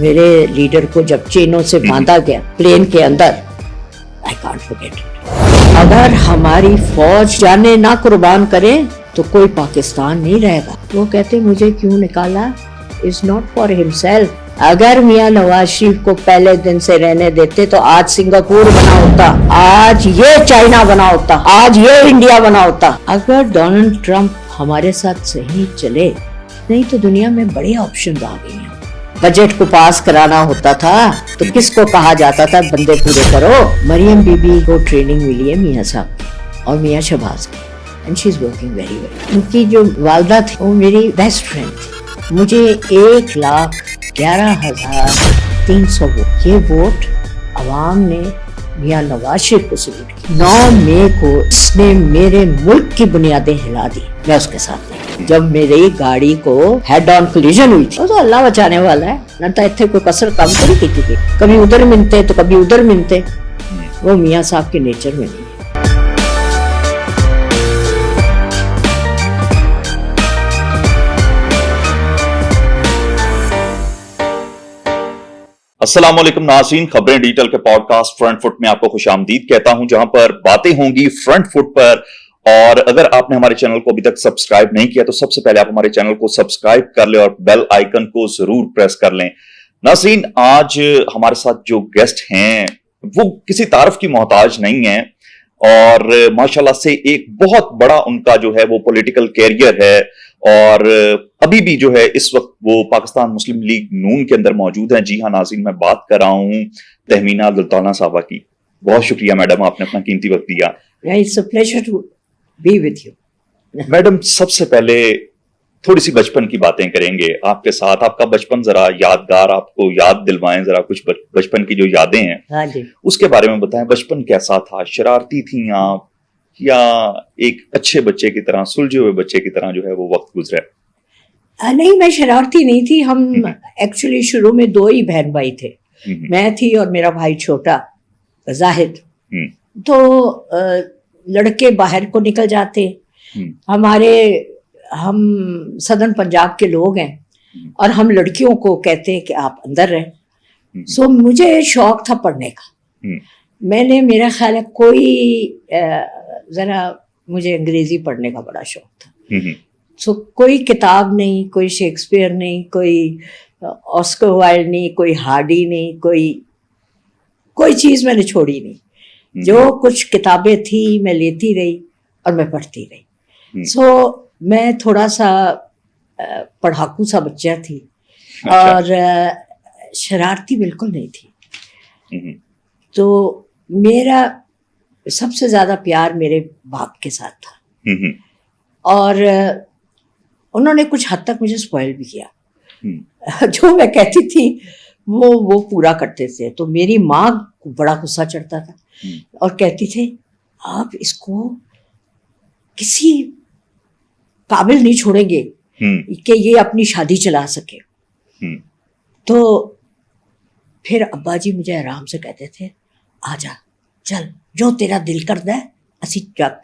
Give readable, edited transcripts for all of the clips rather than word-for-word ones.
میرے لیڈر کو جب چینوں سے باندھا گیا پلین کے اندر, I can't forget it. اگر ہماری فوج جانے نہ قربان کرے تو کوئی پاکستان نہیں رہے گا. وہ کہتے مجھے کیوں نکالا, is not for himself. اگر میاں نواز شریف کو پہلے دن سے رہنے دیتے تو آج سنگاپور بنا ہوتا, آج یہ چائنا بنا ہوتا, آج یہ انڈیا بنا ہوتا. اگر ڈونلڈ ٹرمپ ہمارے ساتھ صحیح چلے, نہیں تو دنیا میں بڑی آپشنز آ گئی ہیں. بجٹ کو پاس کرانا ہوتا تھا تو کس کو کہا جاتا تھا بندے پورے کرو. مریم بی بی کو ٹریننگ ملی ہے میاں صاحب کی اور میاں شہباز کی, and she is working very well. ان کی جو والدہ تھی وہ میری بیسٹ فرینڈ تھی. مجھے 1,11,300 ووٹ, یہ ووٹ عوام نے میاں نواز شریف کو سلوٹ کی. 9 مئی کو اس نے میرے ملک کی بنیادیں ہلا دی, میں اس کے ساتھ نہیں. جب میری گاڑی کو ہیڈ آن کولیجن ہوئی تھی, تو اللہ بچانے والا ہے, نہ تو اتنے کوئی کسر کام کری کی تھی, کبھی ادھر ملتے تو کبھی ادھر ملتے. وہ میاں صاحب کے نیچر میں نہیں ہے. السلام علیکم ناظرین, خبریں ڈیجیٹل کے پوڈ کاسٹ فرنٹ فٹ میں آپ کو خوش آمدید کہتا ہوں, جہاں پر باتیں ہوں گی فرنٹ فٹ پر. اور اگر آپ نے ہمارے چینل کو ابھی تک سبسکرائب نہیں کیا تو سب سے پہلے آپ ہمارے چینل کو سبسکرائب کر لیں اور بیل آئیکن کو ضرور پریس کر لیں. ناظرین, آج ہمارے ساتھ جو گیسٹ ہیں وہ کسی تعارف کی محتاج نہیں ہیں, اور ماشاءاللہ سے ایک بہت بڑا ان کا جو ہے وہ پولیٹیکل کیریئر ہے, اور ابھی بھی جو ہے اس وقت وہ پاکستان مسلم لیگ نون کے اندر موجود ہیں. جی ہاں ناظرین, میں بات کر رہا ہوں تہمینہ عبدالطالہ صاحبہ کی. بہت شکریہ میڈم, آپ نے اپنا قیمتی وقت دیا. It's a pleasure to be with you. Madam, سب سے پہلے تھوڑی سی بچپن کی باتیں کریں گے آپ کے ساتھ. آپ کا بچپن ذرا یادگار, آپ کو یاد دلوائیں ذرا کچھ بچپن کی جو یادیں ہیں. ہاں جی, اس کے بارے میں بتائیں. بچپن کیسا تھا؟ شرارتی تھیں آپ یا ایک اچھے بچے کی طرح, سلجھے ہوئے بچے کی طرح جو ہے وہ وقت گزرے؟ نہیں, میں شرارتی نہیں تھی. ہم ایکچولی شروع میں 2 ہی بہن بھائی تھے, میں تھی اور میرا بھائی چھوٹا زاہد. تو لڑکے باہر کو نکل جاتے. ہم سدرن پنجاب کے لوگ ہیں اور ہم لڑکیوں کو کہتے ہیں کہ آپ اندر رہیں. سو مجھے شوق تھا پڑھنے کا. میں نے, میرا خیال ہے کوئی ذرا مجھے انگریزی پڑھنے کا بڑا شوق تھا. سو کوئی کتاب نہیں, کوئی شیکسپیئر نہیں, کوئی آسکر وائلڈ نہیں, کوئی ہارڈی نہیں, کوئی چیز میں نے چھوڑی نہیں. جو کچھ کتابیں تھی میں لیتی رہی اور میں پڑھتی رہی. سو میں تھوڑا سا پڑھاکو سا بچہ تھی اور شرارتی بالکل نہیں تھی. تو میرا سب سے زیادہ پیار میرے باپ کے ساتھ تھا, اور انہوں نے کچھ حد تک مجھے سپوائل بھی کیا. جو میں کہتی تھی وہ پورا کرتے تھے. تو میری ماں کو بڑا غصہ چڑھتا تھا اور کہتی تھے آپ اس کو کسی قابل نہیں چھوڑیں گے کہ یہ اپنی شادی چلا سکے. تو پھر ابا جی مجھے آرام سے کہتے تھے آ جا, چل جو تیرا دل کرتا ہے.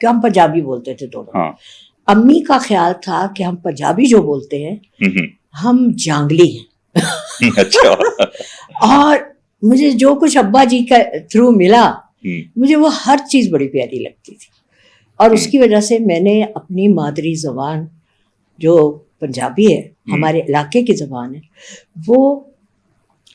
ہم پنجابی بولتے تھے دونوں. امی کا خیال تھا کہ ہم پنجابی جو بولتے ہیں ہم جانگلی ہیں. اور مجھے جو کچھ ابا جی کا تھرو ملا, مجھے وہ ہر چیز بڑی پیاری لگتی تھی. اور اس کی وجہ سے میں نے اپنی مادری زبان جو پنجابی ہے, ہمارے علاقے کی زبان ہے, وہ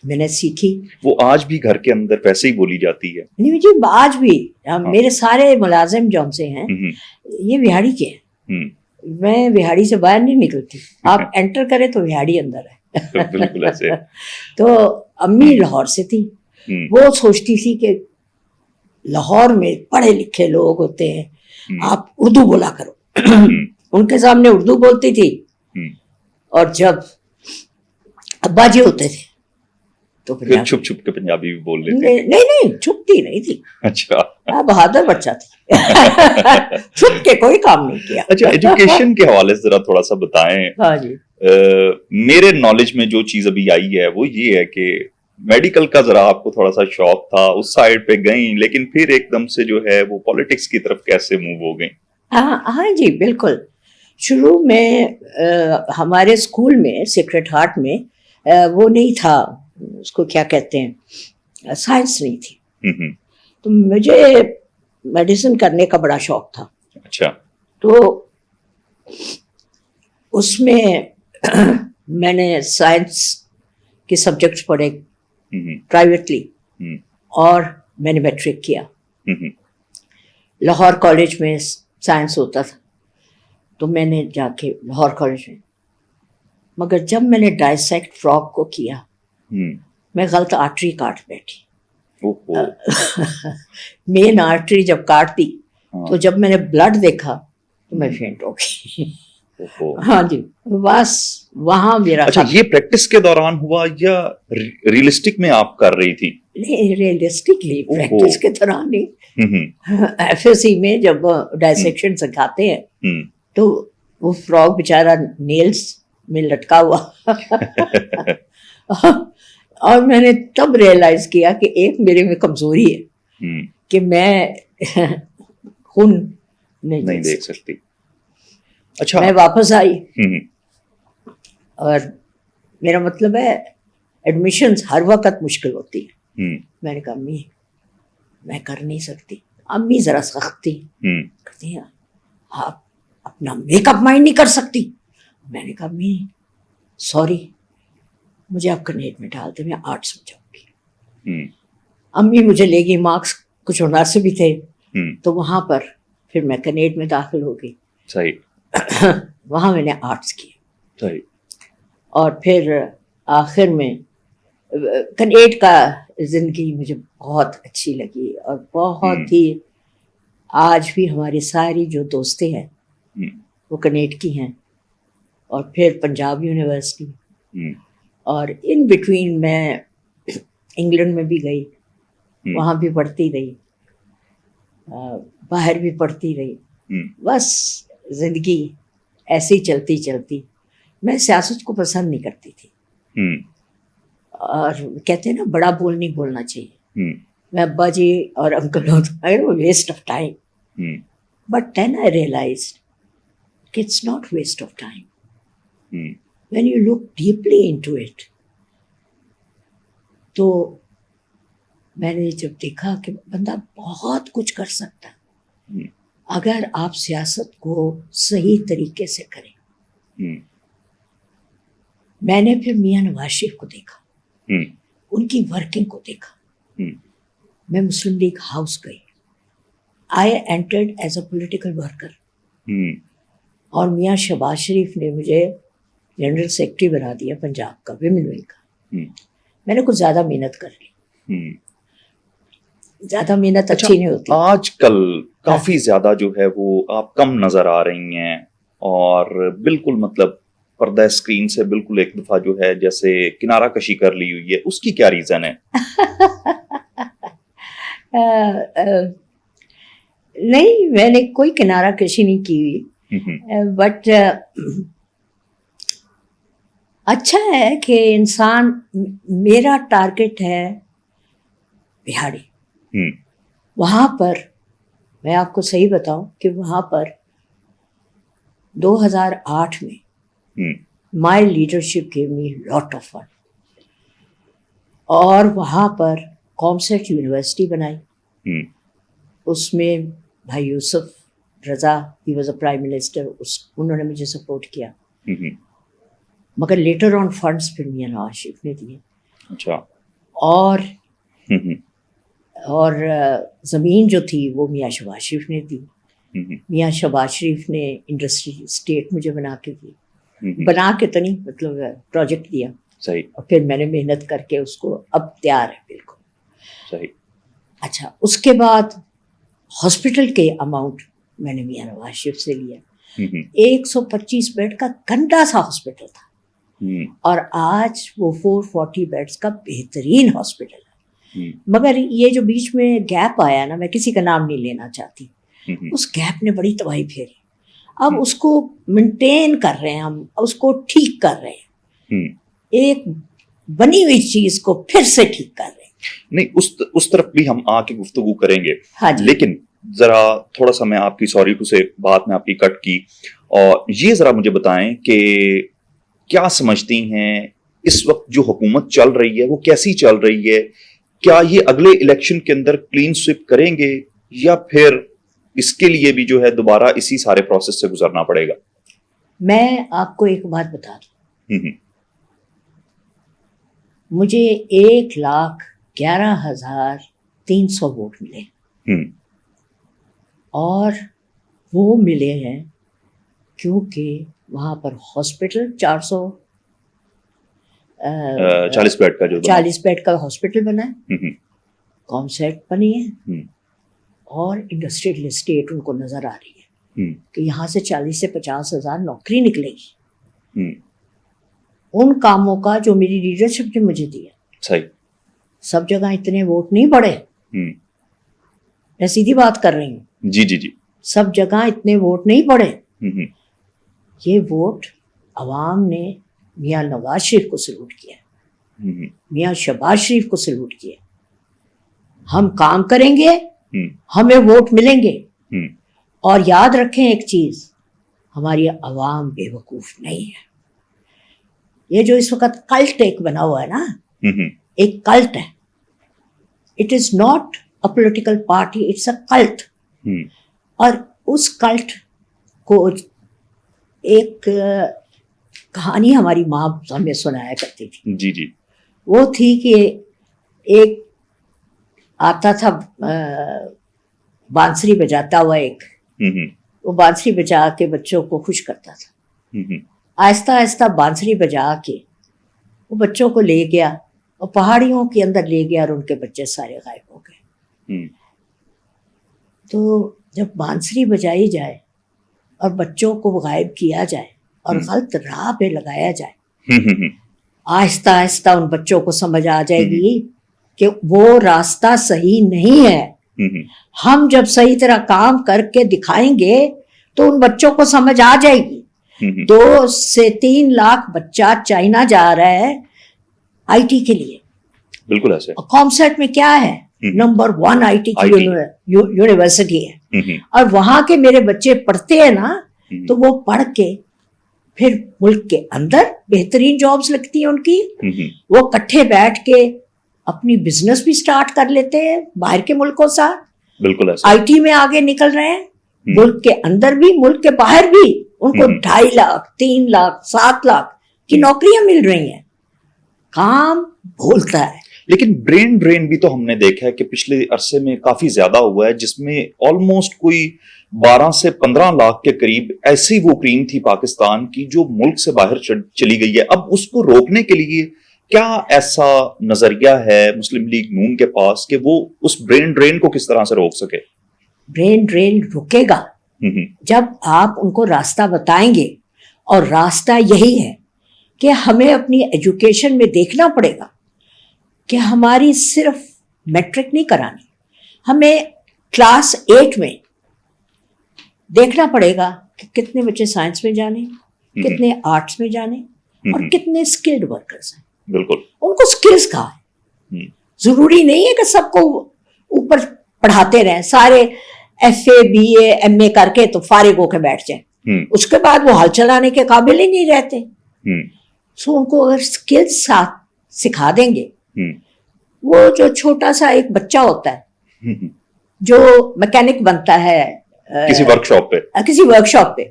میں نے سیکھی. وہ آج بھی گھر کے اندر ویسے ہی بولی جاتی ہے؟ نہیں جی, آج بھی میرے سارے ملازم جون سے ہیں یہ وہاڑی کے ہیں. میں وہاڑی سے باہر نہیں نکلتی. آپ انٹر کریں تو وہاڑی اندر ہے. بالکل ایسے. تو امی لاہور سے تھی. وہ سوچتی تھی کہ لاہور میں پڑھے لکھے لوگ ہوتے ہیں, آپ اردو بولا کرو. ان کے سامنے اردو بولتی تھی, اور جب ابا جی ہوتے تھے تو پھر چھپ چھپ کے پنجابی بھی بول لیتے. نہیں, چھپتی نہیں تھی. اچھا, بہادر بچہ تھی. چھپ کے کوئی کام نہیں کیا. اچھا, ایجوکیشن کے حوالے سے ذرا تھوڑا سا بتائیں. ہاں جی, میرے نالج میں جو چیز ابھی آئی ہے وہ یہ ہے کہ میڈیکل کا ذرا آپ کو تھوڑا سا شوق تھا, اس سائڈ پہ گئیں, لیکن پھر ایک دم سے جو ہے وہ پالیٹکس کی طرف کیسے موو ہو گئیں؟ ہاں جی بالکل. شروع میں ہمارے اسکول میں سیکرٹ ہارٹ میں وہ نہیں تھا اس کو کیا کہتے ہیں سائنس نہیں تھی. تو مجھے میڈیسن کرنے کا بڑا شوق تھا. اچھا. تو اس میں میں نے سائنس کے سبجیکٹس پڑھے پرائیویٹلی, اور میں نے میٹرک کیا. لاہور کالج میں سائنس ہوتا تھا, تو میں نے جا کے لاہور کالج میں, مگر جب میں نے ڈائسیکٹ فراگ کو کیا میں غلط آرٹری کاٹ بیٹھی. مین آرٹری جب کاٹ دی تو جب میں نے بلڈ دیکھا تو میں فینٹ ہو گئی. ہاں جی, بس وہاں میرا. اچھا, یہ پریکٹس کے دوران ہوا یا ریئلسٹک میں آپ کر رہی تھی؟ نہیں, ریئلسٹکلی, پریکٹس کے دوران نہیں. ایف ایس سی میں جب ڈائسیکشن سکھاتے ہیں تو وہ فراگ بیچارہ نیلز میں لٹکا ہوا اور میں نے تب ریئلائز کیا کہ ایک میرے میں کمزوری ہے کہ میں خون نہیں دیکھ سکتی. اچھا. میں واپس آئی اور میرا مطلب ہے ایڈمیشنز ہر وقت مشکل ہوتی ہے. میں نے کہا امی میں کر نہیں سکتی. امی ذرا سخت تھی, کہتی ہیں آپ اپنا میک اپ مائنڈ نہیں کر سکتی. میں نے کہا امی سوری, مجھے آپ کنیڈ میں ڈال دیں, میں آرٹس میں جاؤں گی. امی مجھے لے گئی, مارکس کچھ مناسب بھی تھے, تو وہاں پر پھر میں کنیڈ میں داخل ہو گئی. صحیح. وہاں میں نے آرٹس کیے. صحیح. اور پھر آخر میں کنیڈ کا زندگی مجھے بہت اچھی لگی, اور بہت ہی, آج بھی ہماری ساری جو دوستیں ہیں وہ کنیڈ کی ہیں. اور پھر پنجاب یونیورسٹی, اور ان بٹوین میں انگلینڈ میں بھی گئی, وہاں بھی پڑھتی رہی, باہر بھی پڑھتی رہی. بس زندگی ایسی چلتی چلتی. میں سیاست کو پسند نہیں کرتی تھی, اور کہتے ہیں نا بڑا بول نہیں بولنا چاہیے. میں ابا جی اور uncle waste of time, but then I realized کہ it's not waste of time when you look deeply into it. تو میں نے جب دیکھا کہ بندہ بہت کچھ کر سکتا ہے اگر آپ سیاست کو صحیح طریقے سے کریں. میں نے پھر میاں نواز شریف کو دیکھا, ان کی ورکنگ کو دیکھا. میں مسلم لیگ ہاؤس گئی. I entered as a political worker, اور میاں شہباز شریف نے مجھے جنرل سیکرٹری بنا دیا پنجاب کا, ویمن ونگ کا. میں نے کچھ زیادہ محنت کر لی. زیادہ محنت اچھی نہیں ہوتی. آج کل کافی زیادہ جو ہے وہ آپ کم نظر آ رہی ہیں, اور بالکل مطلب پردہ اسکرین سے بالکل ایک دفعہ جو ہے جیسے کنارہ کشی کر لی ہوئی ہے. اس کی کیا ریزن ہے؟ نہیں, میں نے کوئی کنارہ کشی نہیں کی ہوئی, بٹ اچھا ہے کہ انسان, میرا ٹارگٹ ہے بہاڑی. وہاں پر میں آپ کو صحیح بتاؤں کہ وہاں پر 2008 میں my leadership gave me lot of fun, اور وہاں پر کامسیٹ یونیورسٹی بنائی. اس میں بھائی Yusuf Raza, he was a prime minister, انہوں نے مجھے سپورٹ کیا. مگر لیٹر آن فنڈس پھر میاں نواز شریف نے دیے. اچھا. اور زمین جو تھی وہ میاں شہباز شریف نے دی. میاں شہباز شریف نے انڈسٹری اسٹیٹ مجھے بنا کے دی, بنا کے تو نہیں, مطلب پروجیکٹ دیا. صحیح. اور پھر میں نے محنت کر کے اس کو اب تیار ہے بالکل. صحیح. اچھا, اس کے بعد ہاسپٹل کے اماؤنٹ میں نے میاں نواز شریف سے لیا. 125 بیڈ کا گندا سا ہاسپٹل تھا, اور آج وہ 440 بیڈس کا بہترین ہاسپٹل ہے. مگر یہ جو بیچ میں گیپ آیا نا, میں کسی کا نام نہیں لینا چاہتی, اس گیپ نے بڑی تباہی پھیری. اب اس کو مینٹین کر رہے ہیں ہم, اس کو ٹھیک کر رہے ہیں, ایک بنی ہوئی چیز کو پھر سے ٹھیک کر رہے ہیں. نہیں, اس طرف بھی ہم آ کے گفتگو کریں گے. ہاں جی. لیکن ذرا تھوڑا سا میں آپ کی سوری سے بات میں آپ کی کٹ کی, اور یہ ذرا مجھے بتائیں کہ کیا سمجھتی ہیں اس وقت جو حکومت چل رہی ہے وہ کیسی چل رہی ہے؟ کیا یہ اگلے الیکشن کے اندر کلین سویپ کریں گے یا پھر اس کے لیے بھی جو ہے دوبارہ اسی سارے پروسیس سے گزرنا پڑے گا؟ میں آپ کو ایک بات بتا دوں، مجھے 1,11,300 ووٹ ملے اور وہ ملے ہیں کیونکہ وہاں پر ہاسپٹل 40 بیڈ کا جو 40 بیڈ کا ہاسپٹل بنا ہے، کام سیٹ بنی ہے، اور انڈسٹریل اسٹیٹ ان کو نظر آ رہی ہے کہ یہاں سے 40 سے 50 ہزار نوکری نکلے گی ان کاموں کا جو میری لیڈرشپ نے مجھے دیا۔ صحیح، سب جگہ اتنے ووٹ نہیں پڑے، میں سیدھی بات کر رہی ہوں، جی جی جی، سب جگہ اتنے ووٹ نہیں پڑے۔ یہ ووٹ عوام نے میاں نواز شریف کو سلوٹ کیا، میاں شہباز شریف کو سلوٹ کیا۔ ہم کام کریں گے، ہمیں ووٹ ملیں گے، اور یاد رکھیں ایک چیز، ہماری عوام بے وقوف نہیں ہے۔ یہ جو اس وقت کلٹ ایک بنا ہوا ہے نا، ایک کلٹ ہے، it is not a political party, it's a cult. اور اس کلٹ کو ایک کہانی ہماری ماں ہمیں سنایا کرتی تھی، جی جی، وہ تھی کہ ایک آتا تھا بانسری بجاتا ہوا ایک، وہ بانسری بجا کے بچوں کو خوش کرتا تھا۔ آہستہ آہستہ بانسری بجا کے وہ بچوں کو لے گیا اور پہاڑیوں کے اندر لے گیا اور ان کے بچے سارے غائب ہو گئے۔ تو جب بانسری بجائی جائے اور بچوں کو غائب کیا جائے اور غلط راہ پہ لگایا جائے، آہستہ آہستہ ان بچوں کو سمجھ آ جائے گی کہ وہ راستہ صحیح نہیں ہے۔ ہم جب صحیح طرح کام کر کے دکھائیں گے تو ان بچوں کو سمجھ آ جائے گی۔ 2 سے 3 لاکھ بچہ چائنا جا رہا ہے آئی ٹی کے لیے، بالکل ایسے، اور کامسیٹ میں کیا ہے، نمبر 1 آئی ٹی کی یونیورسٹی ہے، اور وہاں کے میرے بچے پڑھتے ہیں نا، تو وہ پڑھ کے پھر ملک کے اندر بہترین جابس لگتی ہیں ان کی، وہ کٹھے بیٹھ کے اپنی بزنس بھی سٹارٹ کر لیتے ہیں باہر کے ملکوں سے، بالکل ایسے، آئی ٹی میں آگے نکل رہے ہیں، ملک کے اندر بھی ملک کے باہر بھی ان کو 2.5 لاکھ 3 لاکھ 7 لاکھ کی نوکریاں مل رہی ہیں۔ کام بھولتا ہے، لیکن برین ڈرین بھی تو ہم نے دیکھا ہے کہ پچھلے عرصے میں کافی زیادہ ہوا ہے، جس میں آلموسٹ کوئی 12 سے 15 لاکھ کے قریب ایسی وہ ٹیم تھی پاکستان کی جو ملک سے باہر چلی گئی ہے۔ اب اس کو روکنے کے لیے کیا ایسا نظریہ ہے مسلم لیگ نون کے پاس کہ وہ اس برین ڈرین کو کس طرح سے روک سکے؟ برین ڈرین رکے گا جب آپ ان کو راستہ بتائیں گے، اور راستہ یہی ہے کہ ہمیں اپنی ایجوکیشن میں دیکھنا پڑے گا کہ ہماری صرف میٹرک نہیں کرانی، ہمیں کلاس 8 میں دیکھنا پڑے گا کہ کتنے بچے سائنس میں جانے، کتنے آرٹس میں جانے، اور کتنے اسکلڈ ورکرز ہیں۔ بالکل، ان کو اسکلز کہاں ہے؟ ضروری نہیں ہے کہ سب کو اوپر پڑھاتے رہیں، سارے FA BA MA کر کے تو فارغ ہو کے بیٹھ جائیں، اس کے بعد وہ ہل چلانے کے قابل ہی نہیں رہتے۔ سو ان کو اگر اسکلز ساتھ سکھا دیں گے، وہ جو چھوٹا سا ایک بچہ ہوتا ہے جو میکینک بنتا ہے کسی ورکشاپ پہ،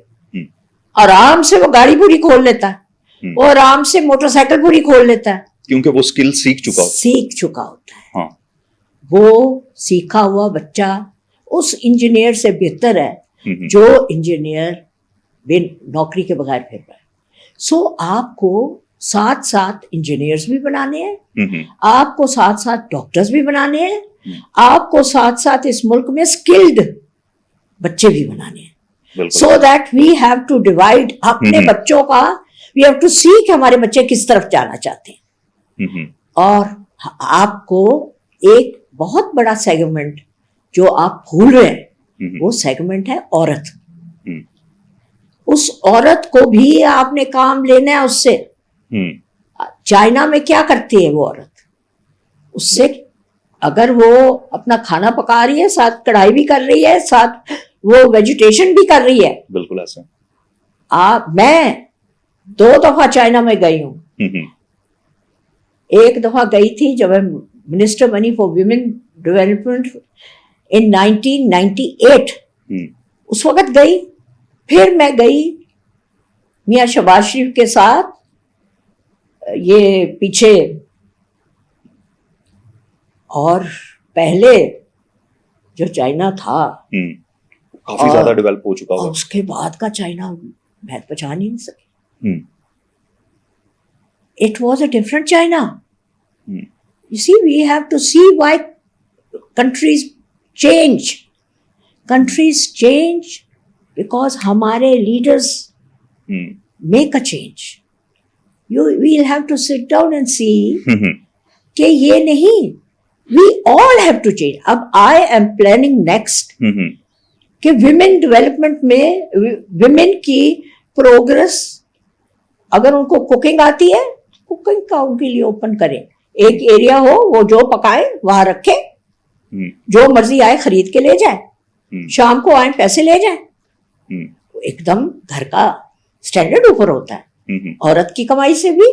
آرام سے وہ گاڑی پوری کھول لیتا ہے، وہ آرام سے موٹر سائیکل پوری کھول لیتا ہے، کیونکہ وہ اسکل سیکھ چکا ہوتا ہے۔ وہ سیکھا ہوا بچہ اس انجینئر سے بہتر ہے جو انجینئر نوکری کے بغیر پھر رہا ہے۔ سو آپ کو ساتھ ساتھ انجینئرز بھی بنانے ہیں، آپ کو ساتھ ساتھ ڈاکٹرز بھی بنانے ہیں، آپ کو ساتھ ساتھ اس ملک میں اسکلڈ بچے بھی بنانے ہیں، so that we have to divide اپنے بچوں کا، وی ہیو ٹو سی کہ ہمارے بچے کس طرف جانا چاہتے ہیں۔ اور آپ کو ایک بہت بڑا سیگمنٹ جو آپ بھول رہے ہیں، وہ سیگمنٹ ہے عورت۔ اس عورت کو بھی آپ نے کام لینا ہے اس سے۔ چائنا میں کیا کرتی ہے وہ عورت؟ اس سے اگر وہ اپنا کھانا پکا رہی ہے، ساتھ کڑھائی بھی کر رہی ہے، ساتھ وہ ویجیٹیشن بھی کر رہی ہے۔ بالکل ایسا، میں 2 دفعہ چائنا میں گئی ہوں، ایک دفعہ گئی تھی جب میں منسٹر بنی فار ویمن ڈیولپمنٹ ان 1998, اس وقت گئی. پھر میں گئی میاں شہباز شریف کے ساتھ یہ پیچھے, اور پہلے جو چائنا تھا کافی زیادہ ڈیولپ ہو چکا اور ہوا, اس کے بعد کا چائنا میں پہچان ہی نہیں سکی. It was a different China. You see, we have to see why countries change. Countries change because ہمارے leaders make a change. We'll have to sit down and see کہ یہ نہیں, we all have to change. اب I am planning next کہ women development میں women کی progress, اگر ان کو کوکنگ آتی ہے کوکنگ کا ان کے لیے اوپن کریں, ایک ایریا ہو وہ جو پکائے وہاں رکھے, جو مرضی آئے خرید کے لے جائے, شام کو آئے پیسے لے جائیں. ایک دم گھر کا اسٹینڈرڈ اوپر ہوتا ہے, عورت کی کمائی سے بھی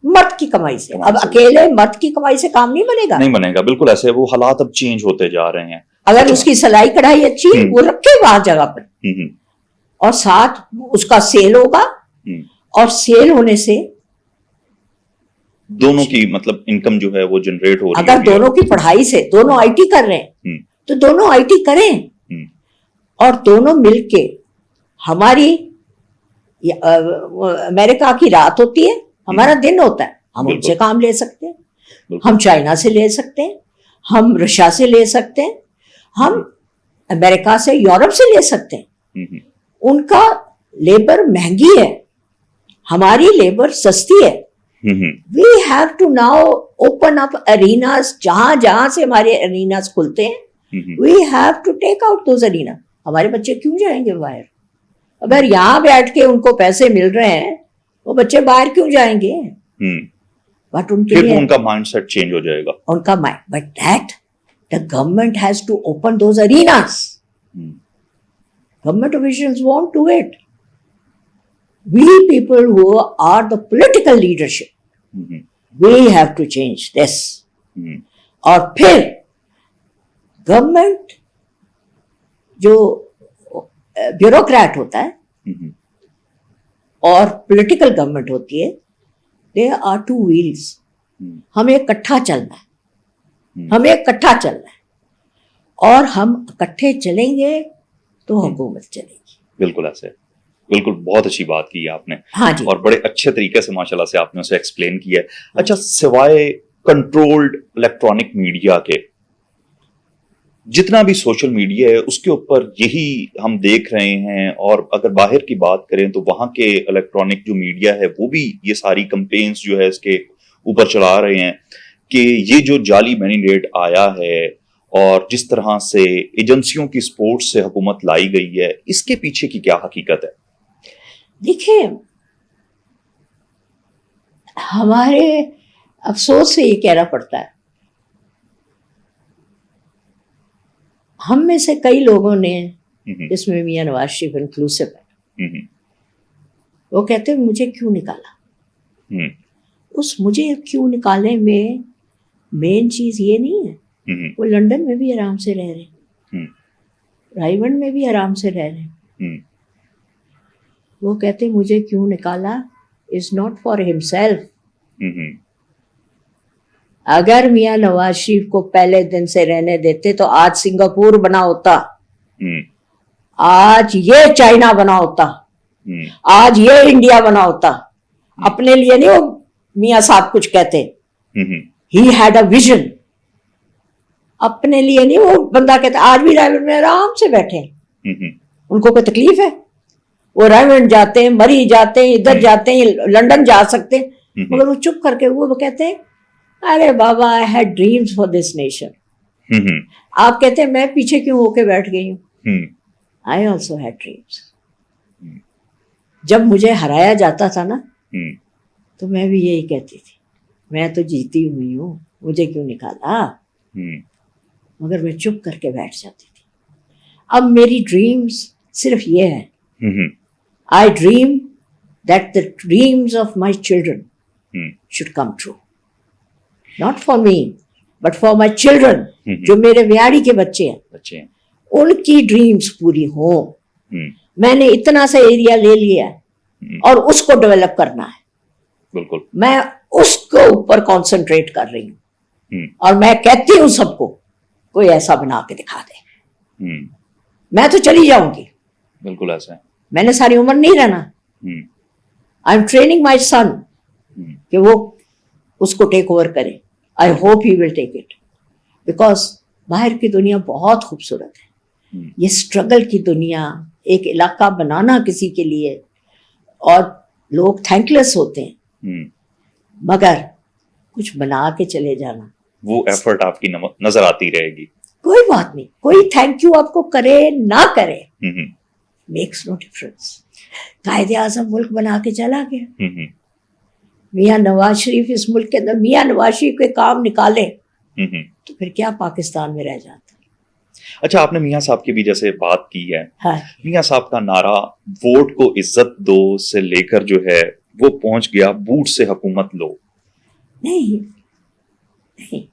مرد کی کمائی سے. اب اکیلے مرد کی کمائی سے کام نہیں بنے گا, نہیں بنے گا, بالکل ایسے وہ حالات اب چینج ہوتے جا رہے ہیں. اگر اس کی سلائی کڑھائی اچھی ہے وہ رکھے وہاں جگہ پر, اور ساتھ اس کا سیل ہوگا, اور سیل ہونے سے دونوں کی مطلب انکم جو ہے وہ جنریٹ ہو رہی ہے. اگر دونوں کی پڑھائی سے دونوں آئی ٹی کر رہے ہیں تو دونوں آئی ٹی کریں, اور دونوں مل کے. ہماری امریکہ کی رات ہوتی ہے, ہمارا دن ہوتا ہے, ہم ان سے کام لے سکتے ہیں, ہم چائنا سے لے سکتے ہیں, ہم رشیا سے لے سکتے ہیں, ہم امریکہ سے یورپ سے لے سکتے ہیں. ان کا لیبر مہنگی ہے, ہماری لیبر سستی ہے. We have to now open up arenas, جہاں جہاں سے ہمارے arenas کھلتے ہیں, we have to take out those arenas. ہمارے بچے کیوں جائیں گے باہر؟ اگر یہاں بیٹھ کے ان کو پیسے مل رہے ہیں وہ بچے باہر کیوں جائیں گے؟ بٹ ان کے لیے ان کا مائنڈ سیٹ چینج ہو جائے گا, ان کا mind. But that the government has to open those arenas. Government officials won't do it. We people who are the political leadership, we have to change this. اور پھر government جو bureaucrat ہوتا ہے اور political government ہوتی ہے, they are two wheels. ہمیں اکٹھا چلنا ہے, ہمیں اکٹھا چلنا ہے, اور ہم اکٹھے چلیں گے تو حکومت چلے گی. بالکل ایسے, بالکل بہت اچھی بات کی آپ نے. ہاں جی, اور بڑے اچھے طریقے سے ماشاءاللہ سے آپ نے اسے ایکسپلین کیا ہے. اچھا, سوائے کنٹرولڈ الیکٹرانک میڈیا کے جتنا بھی سوشل میڈیا ہے اس کے اوپر یہی ہم دیکھ رہے ہیں, اور اگر باہر کی بات کریں تو وہاں کے الیکٹرانک جو میڈیا ہے وہ بھی یہ ساری کمپینس جو ہے اس کے اوپر چلا رہے ہیں کہ یہ جو جعلی مینڈیٹ آیا ہے اور جس طرح سے ایجنسیوں کی سپورٹ سے حکومت لائی گئی ہے, اس کے پیچھے کی کیا حقیقت ہے؟ دیکھیں, ہمارے افسوس سے یہ کہنا پڑتا ہے, ہم میں سے کئی لوگوں نے, جس میں میاں نواز شریف انکلوسو ہے, وہ کہتے ہیں مجھے کیوں نکالا. اس مجھے کیوں نکالے میں مین چیز یہ نہیں ہے, وہ لنڈن میں بھی آرام سے رہ رہے ہیں, رائیونڈ میں بھی آرام سے رہ رہے ہیں. وہ کہتے مجھے کیوں نکالا از ناٹ فار ہمسیلف. اگر میاں نواز شریف کو پہلے دن سے رہنے دیتے تو آج سنگاپور بنا ہوتا, آج یہ چائنا بنا ہوتا, آج یہ انڈیا بنا ہوتا. اپنے لیے نہیں وہ میاں صاحب کچھ کہتے, ہی ہیڈ اے ویژن. اپنے لیے نہیں وہ بندہ کہتا آج بھی رائیونڈ میں آرام سے بیٹھے ہیں, ان کو کوئی تکلیف ہے؟ وہ رائیونڈ جاتے ہیں, مری جاتے ہیں, ادھر جاتے ہیں, لنڈن جا سکتے ہیں, مگر وہ چپ کر کے وہ کہتے ہیں ارے بابا I had dreams for this nation. آپ کہتے ہیں میں پیچھے کیوں ہو کے بیٹھ گئی ہوں, I also had dreams. جب مجھے ہرایا جاتا تھا نا تو میں بھی یہی کہتی تھی میں تو جیتی ہوئی ہوں, مجھے کیوں نکالا, مگر میں چپ کر کے بیٹھ جاتی تھی. اب میری ڈریمز صرف یہ ہے, I dream that the dreams of my children should come true. not for me but for my children, جو میرے ویاڑی کے بچے ہیں ان کی ڈریمز پوری ہوں. میں نے اتنا سا ایریا لے لیا ہے اور اس کو ڈیولپ کرنا ہے. بالکل میں اس کو اوپر کانسنٹریٹ کر رہی ہوں اور میں کہتی ہوں سب کو کوئی ایسا بنا کے دکھا دے. میں تو چلی جاؤں گی. بالکل ایسا ہے. میں نے ساری عمر نہیں رہنا. آئی ایم ٹریننگ مائی سن کہ وہ اس کو ٹیک اوور کرے. I hope he will take it because باہر کی دنیا بہت خوبصورت ہے. یہ اسٹرگل کی دنیا, ایک علاقہ بنانا کسی کے لیے, اور لوگ تھینک لیس ہوتے ہیں مگر کچھ بنا کے چلے جانا, وہ ایفرٹ آپ کی نظر آتی رہے گی. کوئی بات نہیں, کوئی تھینک یو آپ کو کرے نہ کرے, makes no difference. Quaid Azam ملک بنا کے چلا گیا. میاں نواز شریف اس ملک کے اندر میاں نواز شریف کے کام نکالے تو پھر کیا پاکستان میں رہ جاتا. اچھا, آپ نے میاں صاحب کی بھی جیسے بات کی ہے, میاں صاحب کا نعرہ ووٹ کو عزت دو سے لے کر جو ہے وہ پہنچ گیا بوٹ سے حکومت لو. نہیں,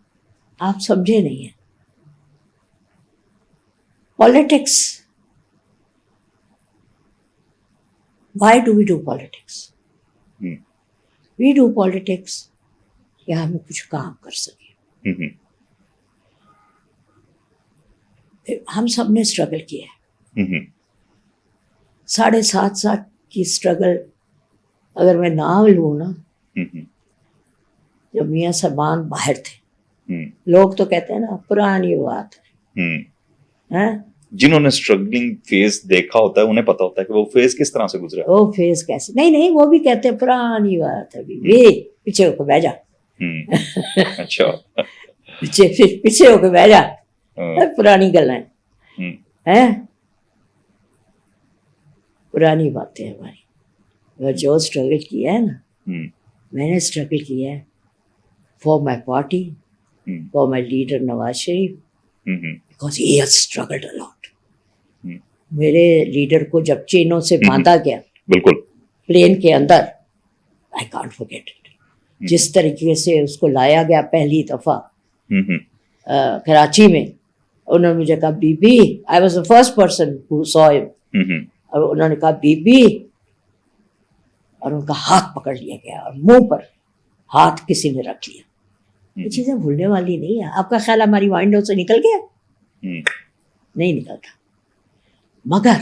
آپ سمجھے نہیں ہیں. Politics, why do we do politics? We do politics کہ ہم کچھ کام کر سکیں. ہم سب نے اسٹرگل کیا ہے. 7.5 سال کی اسٹرگل اگر میں نام لوں نا, جب میاں صاحبان باہر تھے, لوگ تو کہتے ہیں نا پرانی بات ہے. جنہوں نے اسٹرگلنگ فیز دیکھا ہوتا ہے انہیں پتا ہوتا ہے کہ وہ فیز کس طرح سے گزرا. وہ فیز کیسے, نہیں وہ بھی کہتے ہیں پرانی بات ہے, پیچھے ہو کے بہ جا. اچھا, پیچھے ہو کے بہ جا, پرانی گلیں ہیں, پرانی باتیں ہماری. جو اسٹرگل کیا ہے نا, میں نے اسٹرگل کیا ہے for my party, for my leader Nawaz Sharif, because he has struggled a lot. میرے لیڈر کو جب چینوں سے باندھا گیا بالکل پلین کے اندر, آئی کانٹ فورگیٹ اٹ. جس طریقے سے اس کو لایا گیا پہلی دفعہ کراچی میں, انہوں نے مجھے کہا Bibi Bibi, I was the first person who سو ہم, اور انہوں نے کہا بی بی, اور ان کا ہاتھ پکڑ لیا گیا اور منہ پر ہاتھ کسی نے رکھ لیا. یہ چیزیں بھولنے والی نہیں ہے. آپ کا خیال ہماری مائنڈوں سے نکل گیا؟ نہیں نکلتا. مگر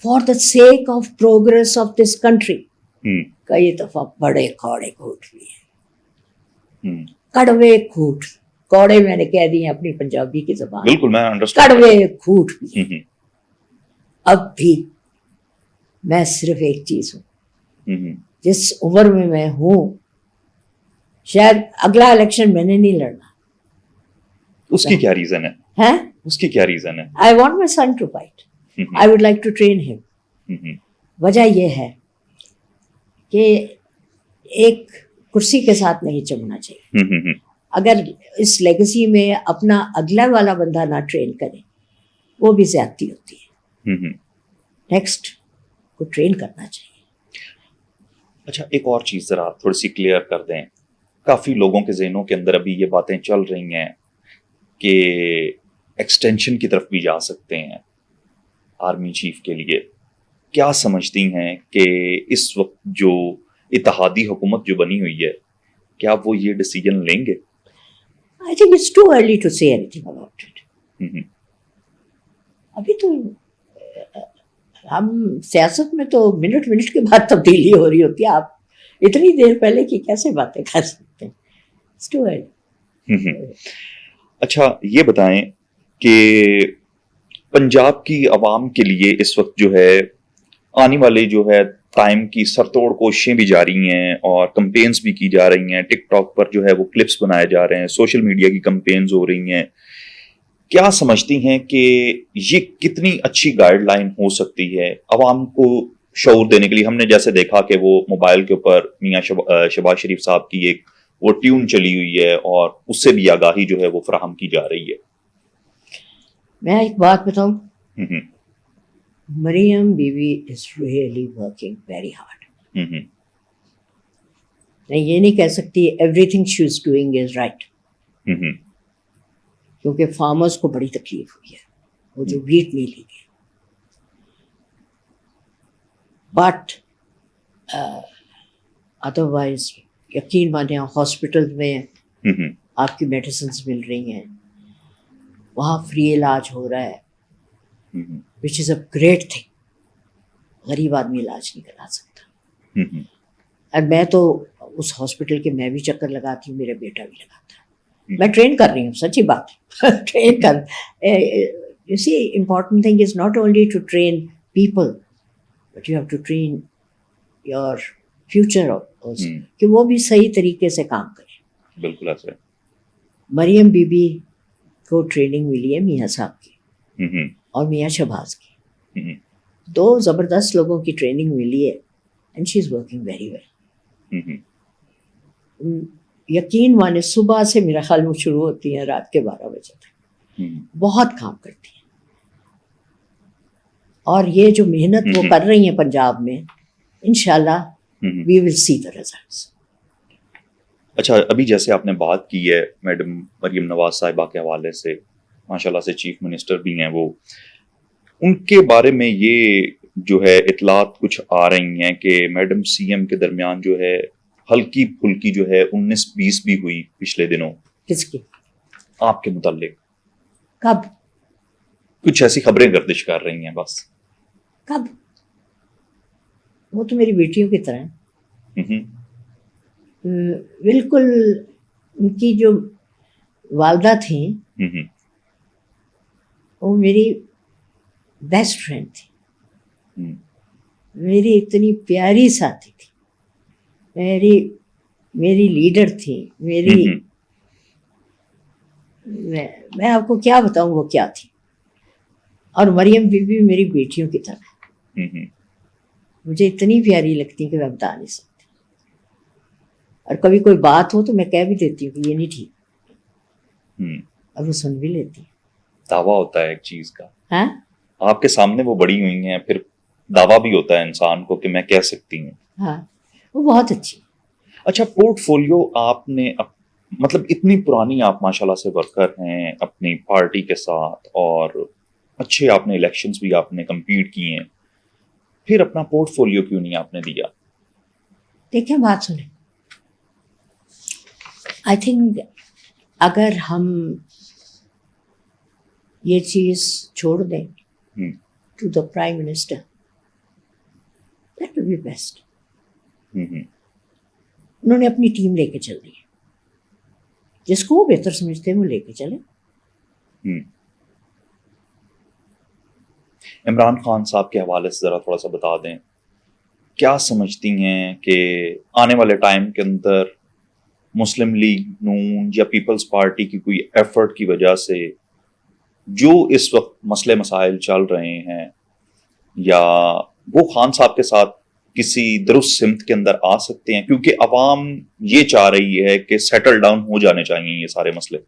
for the sake of progress of this country کئی دفعہ بڑے کوڑے گھوٹ بھی ہیں, کڑوے گھوٹ. کوڑے میں نے کہہ دیے اپنی پنجابی کی زبان, بالکل میں کڑوے گھوٹ بھی. اب بھی میں صرف ایک چیز ہوں, جس عمر میں ہوں, شاید اگلا الیکشن میں نے نہیں لڑنا. اس کی کیا ریزن ہے؟ اس کی کیا ریزن ہے؟ I want my son to fight. I would like to train him. وجہ یہ ہے کہ ایک کرسی کے ساتھ نہیں چمنا چاہیے. اگر اس لیگسی میں اپنا اگلا والا بندہ نہ ٹرین کرے وہ بھی زیادتی ہوتی ہے. نیکسٹ کو ٹرین کرنا چاہیے. اچھا, ایک اور چیز ذرا تھوڑی سی کلیئر کر دیں. کافی لوگوں کے ذہنوں کے اندر ابھی یہ باتیں چل رہی ہیں کہ ایکسٹینشن کی طرف بھی جا سکتے ہیں آرمی چیف کے لیے. کیا سمجھتی ہیں کہ اس وقت جو اتحادی حکومت جو بنی ہوئی ہے, کیا وہ یہ ڈیسیجن لیں گے؟ I think it's too early to say anything about it. ابھی تو ہم سیاست میں تو منٹ کے بعد تبدیلی ہو رہی ہوتی ہے. آپ اتنی دیر پہلے کی کیسے باتیں کر سکتے ہیں؟ It's too early. اچھا, یہ بتائیں کہ پنجاب کی عوام کے لیے اس وقت جو ہے آنے والے جو ہے ٹائم کی سرتوڑ کوششیں بھی جاری ہیں اور کمپینز بھی کی جا رہی ہیں. ٹک ٹاک پر جو ہے وہ کلپس بنائے جا رہے ہیں, سوشل میڈیا کی کمپینز ہو رہی ہیں. کیا سمجھتی ہیں کہ یہ کتنی اچھی گائیڈ لائن ہو سکتی ہے عوام کو شعور دینے کے لیے؟ ہم نے جیسے دیکھا کہ وہ موبائل کے اوپر میاں شہباز شریف صاحب کی ایک وہ ٹیون چلی ہوئی ہے اور اس سے بھی آگاہی جو ہے وہ فراہم کی جا رہی ہے. میں ایک بات بتاؤں, مریم بی بی is really working very hard. میں یہ نہیں کہہ سکتی every thing she is doing is right, کیونکہ فارمرز کو بڑی تکلیف ہوئی ہے، وہ جو ویٹ نہیں لی گئی. بٹ ادروائز یقین مانے ہاسپٹل میں آپ کی میڈیسنس مل رہی ہیں، وہاں فری علاج ہو رہا ہے، وچ از اے گریٹ تھنگ. غریب آدمی علاج نہیں کرا سکتا. اور میں تو اس ہاسپٹل کے میں بھی چکر لگاتی ہوں، میرا بیٹا بھی لگاتا ہے. میں ٹرین کر رہی ہوں، سچی بات ہے. ٹرین کر you see important thing is not only to train people but you have to train your future کہ وہ بھی صحیح طریقے سے کام کرے. بالکل ایسا ہے. مریم بی بی کو ٹریننگ ملی ہے میاں صاحب کی اور میاں شہباز کی، دو زبردست لوگوں کی ٹریننگ ملی ہے and she is working very well. یقین مانے صبح سے میرا خیال وہ شروع ہوتی ہیں رات کے 12 بجے تک، بہت کام کرتی ہیں. اور یہ جو محنت وہ کر رہی ہیں پنجاب میں، انشاءاللہ وی ول سی دا ریزلٹس. اچھا، ابھی جیسے آپ نے بات کی ہے میڈم مریم نواز صاحبہ کے حوالے سے، ماشاءاللہ سے چیف منسٹر بھی ہیں وہ، ان کے بارے میں یہ جو ہے اطلاعات کچھ آ رہی ہیں کہ میڈم سی ایم کے درمیان جو ہے ہلکی پھلکی جو ہے 19-20 بھی ہوئی پچھلے دنوں. کس کی؟ آپ کے متعلق. کب؟ کچھ ایسی خبریں گردش کر رہی ہیں بس. کب؟ وہ تو میری بیٹیوں کی طرح ہیں. بالکل. ان کی جو والدہ تھیں وہ میری بیسٹ فرینڈ تھی، میری اتنی پیاری ساتھی تھی، میری لیڈر تھی، میں آپ کو کیا بتاؤں وہ کیا تھی. اور مریم بی بی میری بیٹیوں کی طرح مجھے اتنی پیاری لگتی کہ میں بتا نہیں سکتی. اور کبھی کوئی بات ہو تو میں کہہ بھی دیتی ہوں کہ یہ نہیں ٹھیک، اور وہ سن بھی لیتی ہیں. دعویٰ ہوتا ہے ایک چیز کا. ہاں، آپ کے سامنے وہ بڑی ہوئی ہیں، پھر دعویٰ بھی ہوتا ہے انسان کو کہ میں کہہ سکتی ہوں. ہاں، وہ بہت اچھی. اچھا، پورٹ فولیو آپ نے مطلب اتنی پرانی آپ ماشاءاللہ سے ورکر ہیں اپنی پارٹی کے ساتھ، اور اچھے آپ نے الیکشنز بھی آپ نے کمپیٹ کیے ہیں، پھر اپنا پورٹ فولیو کیوں نہیں آپ نے دیا؟ دیکھیں بات سنیں، آئی تھنک اگر ہم یہ چیز چھوڑ دیں to the prime minister, that will be best. انہوں نے اپنی ٹیم لے کے چل رہی ہے، جس کو وہ بہتر سمجھتے ہیں وہ لے کے چلے. عمران خان صاحب کے حوالے سے ذرا تھوڑا سا بتا دیں، کیا سمجھتی ہیں کہ آنے والے ٹائم کے اندر مسلم لیگ نون یا پیپلز پارٹی کی کوئی ایفرٹ کی وجہ سے جو اس وقت مسئلے مسائل چل رہے ہیں، یا وہ خان صاحب کے ساتھ کسی درست سمت کے اندر آ سکتے ہیں؟ کیونکہ عوام یہ چاہ رہی ہے کہ سیٹل ڈاؤن ہو جانے چاہیے یہ سارے مسئلے.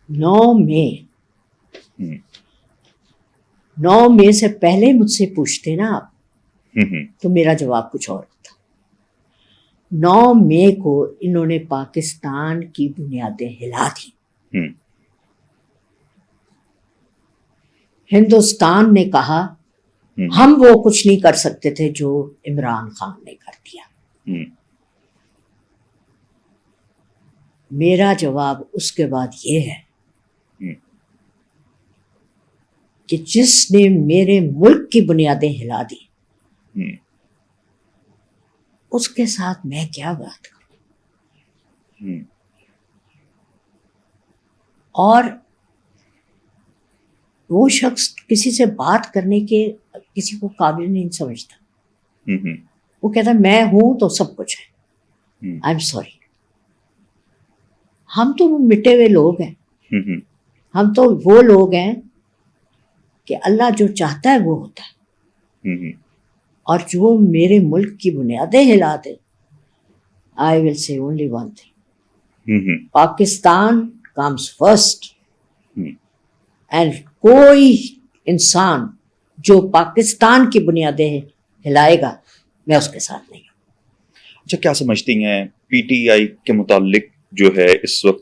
9 مئی سے پہلے مجھ سے پوچھتے نا آپ تو میرا جواب کچھ اور ہوتا. 9 مئی کو انہوں نے پاکستان کی بنیادیں ہلا دی. ہندوستان نے کہا ہم وہ کچھ نہیں کر سکتے تھے جو عمران خان نے کر دیا. میرا جواب اس کے بعد یہ ہے کہ جس نے میرے ملک کی بنیادیں ہلا دی اس کے ساتھ میں کیا بات کروں. اور وہ شخص کسی سے بات کرنے کے کسی کو قابل نہیں سمجھتا. وہ کہتا میں ہوں تو سب کچھ ہے. آئی ایم سوری، ہم تو مٹے ہوئے لوگ ہیں. ہم تو وہ لوگ ہیں کہ اللہ جو چاہتا ہے وہ ہوتا ہے. اور جو میرے ملک کی بنیادیں ہلا دے، آئی ول سے only one thing, Pakistan comes first. And کوئی انسان جو پاکستان کی بنیادیں ہلائے گا میں اس کے ساتھ نہیں ہوں. اچھا کیا سمجھتی ہیں پی ٹی آئی کے متعلق جو ہے اس وقت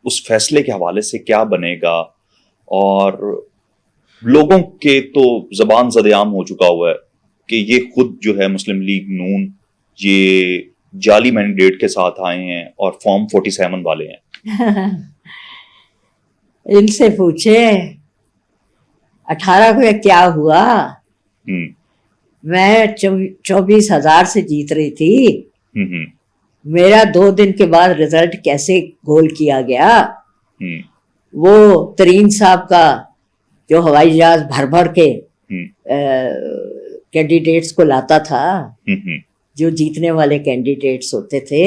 اس فیصلے کے حوالے سے کیا بنے گا؟ اور لوگوں کے تو زبان زد عام ہو چکا ہوا ہے کہ یہ خود جو ہے مسلم لیگ نون یہ جعلی مینڈیٹ کے ساتھ آئے ہیں اور فارم 47 والے ہیں. ان سے پوچھے 18 کو کیا ہوا. میں 24,000 سے جیت رہی تھی. میرا 2 دن کے بعد رزلٹ کیسے گول کیا گیا. وہ ترین صاحب کا جو ہوائی جہاز بھر بھر کے کینڈیڈیٹس کو لاتا تھا، جو جیتنے والے کینڈیڈیٹس ہوتے تھے،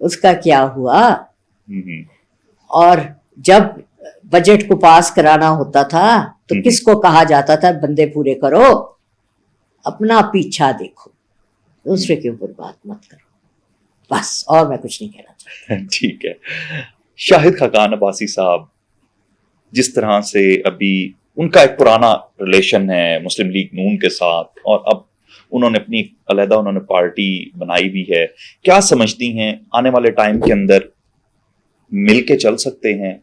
اس کا کیا ہوا. اور جب بجٹ کو پاس کرانا ہوتا تھا تو کس کو کہا جاتا تھا بندے پورے کرو، اپنا پیچھا دیکھو، دوسرے کے اوپر بات مت کرو. بس اور میں کچھ نہیں کہنا چاہتا. ٹھیک ہے. شاہد خاقان عباسی صاحب جس طرح سے ابھی ان کا ایک پرانا ریلیشن ہے مسلم لیگ نون کے ساتھ، اور اب انہوں نے اپنی علیحدہ انہوں نے پارٹی بنائی بھی ہے، کیا سمجھتی ہیں آنے والے ٹائم کے اندر مل کے چل سکتے ہیں؟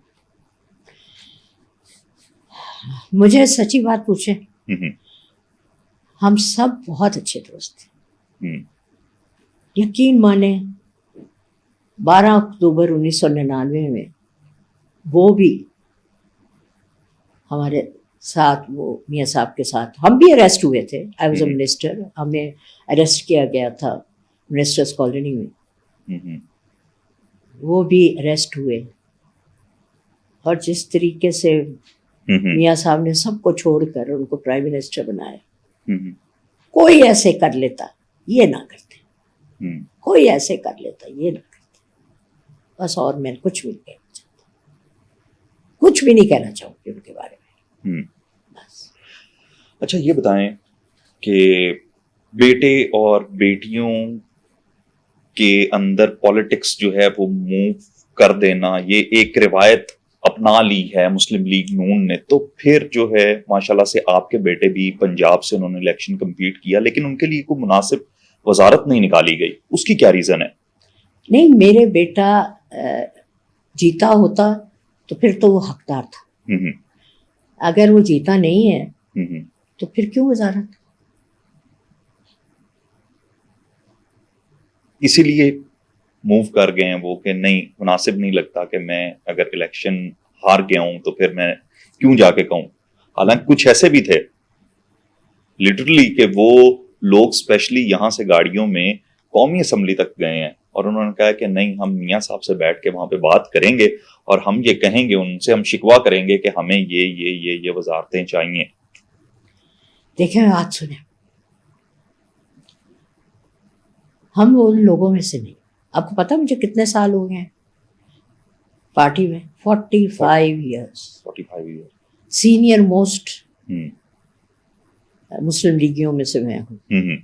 مجھے سچی بات پوچھے، ہم سب بہت اچھے دوست ہیں. یقین مانے 12 اکتوبر 1999 میں وہ بھی ہمارے ساتھ، وہ میاں صاحب کے ساتھ ہم بھی اریسٹ ہوئے تھے. آئی واز اے منسٹر، ہمیں اریسٹ کیا گیا تھا منسٹرز کالونی میں. وہ بھی اریسٹ ہوئے، اور جس طریقے سے میاں صاحب نے سب کو چھوڑ کر ان کو پرائم منسٹر بنایا. کوئی ایسے کر لیتا یہ نہ کرتے، کوئی ایسے کر لیتا یہ نہ کرتے. بس اور میں کچھ بھی نہیں کہنا چاہتا، کچھ بھی نہیں کہنا چاہوں گی ان کے بارے میں. بس. اچھا یہ بتائیں کہ بیٹے اور بیٹیوں کے اندر پالیٹکس جو ہے وہ موو کر دینا، یہ ایک روایت اپنا لی ہے مسلم لیگ نون نے، تو پھر جو ہے ماشاءاللہ سے آپ کے بیٹے بھی پنجاب سے انہوں نے الیکشن کمپلیٹ کیا، لیکن ان کے لیے کوئی مناسب وزارت نہیں نکالی گئی، اس کی کیا ریزن ہے؟ نہیں، میرے بیٹا جیتا ہوتا تو پھر تو وہ حقدار تھا. اگر وہ جیتا نہیں ہے تو پھر کیوں وزارت؟ اسی لیے موو کر گئے ہیں وہ کہ نہیں مناسب نہیں لگتا کہ میں اگر الیکشن ہار گیا ہوں تو پھر میں کیوں جا کے کہوں. حالانکہ کچھ ایسے بھی تھے لٹرلی کہ وہ لوگ اسپیشلی یہاں سے گاڑیوں میں قومی اسمبلی تک گئے ہیں، اور انہوں نے کہا کہ نہیں ہم میاں صاحب سے بیٹھ کے وہاں پہ بات کریں گے اور ہم یہ کہیں گے، ان سے ہم شکوہ کریں گے کہ ہمیں یہ وزارتیں چاہیے. دیکھیں بات سنیں، ہم ان لوگوں میں سے نہیں. آپ کو پتا مجھے کتنے سال ہو گئے ہیں پارٹی میں؟ 45 ایئرس. سینئر موسٹ مسلم لیگیوں میں سے میں ہوں.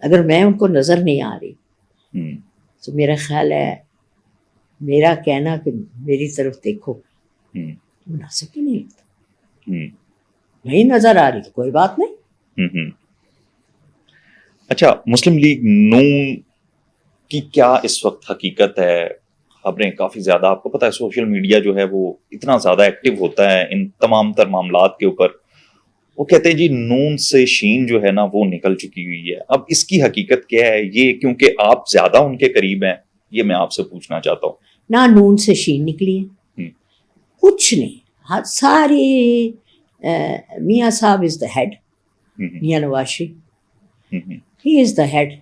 اگر میں ان کو نظر نہیں آ رہی تو میرا خیال ہے میرا کہنا کہ میری طرف دیکھو مناسب ہی نہیں لگتا. نہیں نظر آ رہی تو کوئی بات نہیں. اچھا مسلم لیگ نون کی کیا اس وقت حقیقت ہے؟ خبریں کافی زیادہ، آپ کو پتا ہے سوشل میڈیا جو ہے وہ اتنا زیادہ ایکٹیو ہوتا ہے ان تمام تر معاملات کے اوپر. وہ کہتے ہیں جی نون سے شین جو ہے نا وہ نکل چکی ہوئی ہے. اب اس کی حقیقت کیا ہے؟ یہ کیونکہ آپ زیادہ ان کے قریب ہیں، یہ میں آپ سے پوچھنا چاہتا ہوں. نہ نون سے شین نکلی ہے، کچھ نہیں. ساری میاں صاحب از دا ہیڈ، میاں نواز شریف ہی از دا ہیڈ.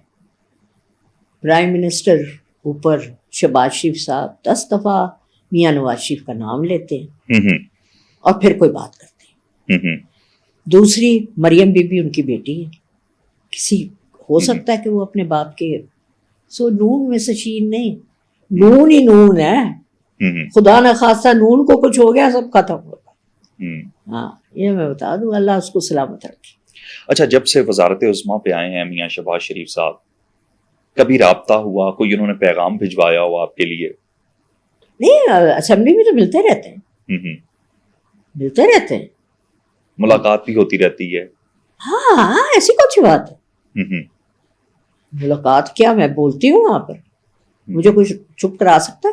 پرائم منسٹر اوپر شہباز شریف صاحب 10 دفعہ میاں نواز شریف کا نام لیتے ہیں اور پھر کوئی بات کرتے ہیں. دوسری مریم بی بی ان کی بیٹی ہے، کسی ہو سکتا ہے کہ وہ اپنے باپ کے. سو نون میں سے شین نہیں، نون ہی نون ہے. خدا نہ خواستہ نون کو کچھ ہو گیا سب ختم ہوگا. ہاں یہ میں بتا دوں، اللہ اس کو سلامت رکھے. اچھا جب سے وزارت عظمیٰ پہ آئے ہیں میاں شہباز شریف صاحب، کبھی رابطہ ہوا، کوئی انہوں نے پیغام بھجوایا ہو آپ کے لیے؟ نہیں، اسمبلی میں تو ملتے رہتے ہیں، ملتے رہتے ہیں، ملاقات بھی ہوتی رہتی ہے. ہاں ایسی کون سی بات ہے. ملاقات کیا میں بولتی ہوں وہاں پر, مجھے کچھ چپ کرا سکتا؟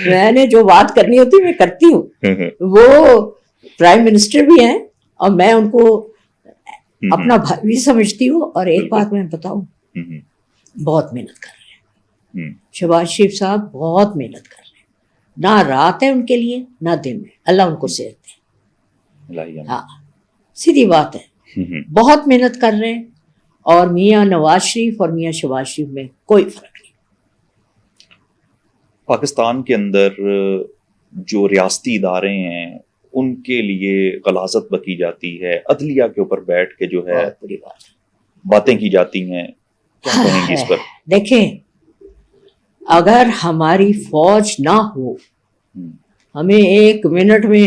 میں نے جو بات کرنی ہوتی میں کرتی ہوں. وہ پرائم منسٹر بھی ہیں اور میں ان کو اپنا بھائی بھی سمجھتی ہوں. اور ایک بات میں بتاؤں, بہت محنت کر رہے ہیں شہباز شریف صاحب, بہت محنت کر رہے ہیں. نہ رات ہے ان کے لیے نہ دن ہے, اللہ ان کو صحت دے. ہاں سیدھی بات ہے, بہت محنت کر رہے ہیں. اور میاں نواز شریف اور میاں شہباز شریف میں کوئی فرق نہیں. پاکستان کے اندر جو ریاستی ادارے ہیں ان کے لیے غلاظت بکی جاتی ہے, عدلیہ کے اوپر بیٹھ کے جو ہے بڑی بات باتیں کی جاتی ہیں, کیا کہیں گے اس پر؟ دیکھیں, اگر ہماری فوج نہ ہو, ہمیں 1 منٹ میں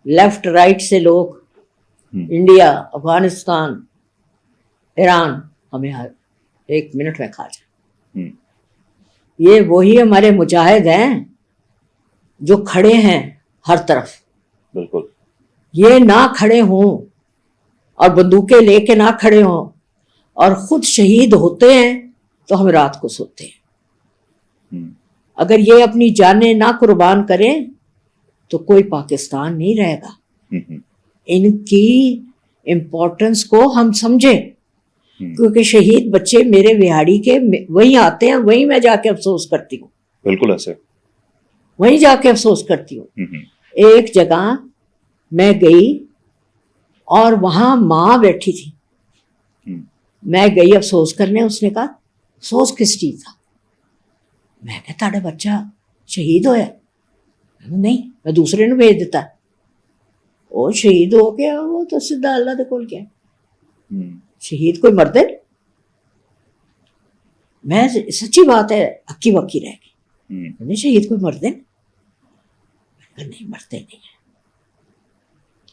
لیفٹ رائٹ سے لوگ انڈیا, افغانستان, ایران ہمیں 1 منٹ میں کھا جائے. یہ وہی ہمارے مجاہد ہیں جو کھڑے ہیں ہر طرف. بالکل. یہ نہ کھڑے ہوں اور بندوقیں لے کے نہ کھڑے ہوں اور خود شہید ہوتے ہیں تو ہم رات کو سوتے ہیں. اگر یہ اپنی جانیں نہ قربان کریں تو کوئی پاکستان نہیں رہے گا. ان کی امپورٹنس کو ہم سمجھیں, کیونکہ شہید بچے میرے بہاڑی کے وہیں آتے ہیں, وہیں میں جا کے افسوس کرتی ہوں. بالکل ایسے وہیں جا کے افسوس کرتی ہوں. ایک جگہ میں گئی اور وہاں ماں بیٹھی تھی, میں گئی افسوس کرنے. اس نے کہا افسوس کس چیز کا؟ میں کہا تاڑا بچہ شہید ہویا. نہیں, میں دوسرے نے بھیج دیتا. وہ شہید ہو گیا, وہ تو سیدھا اللہ دے کول گیا. شہید کوئی مردے؟ میں سچی بات ہے ہکی بکی رہ گئی. شہید کوئی مردے؟ نہیں, مرتے نہیں ہیں.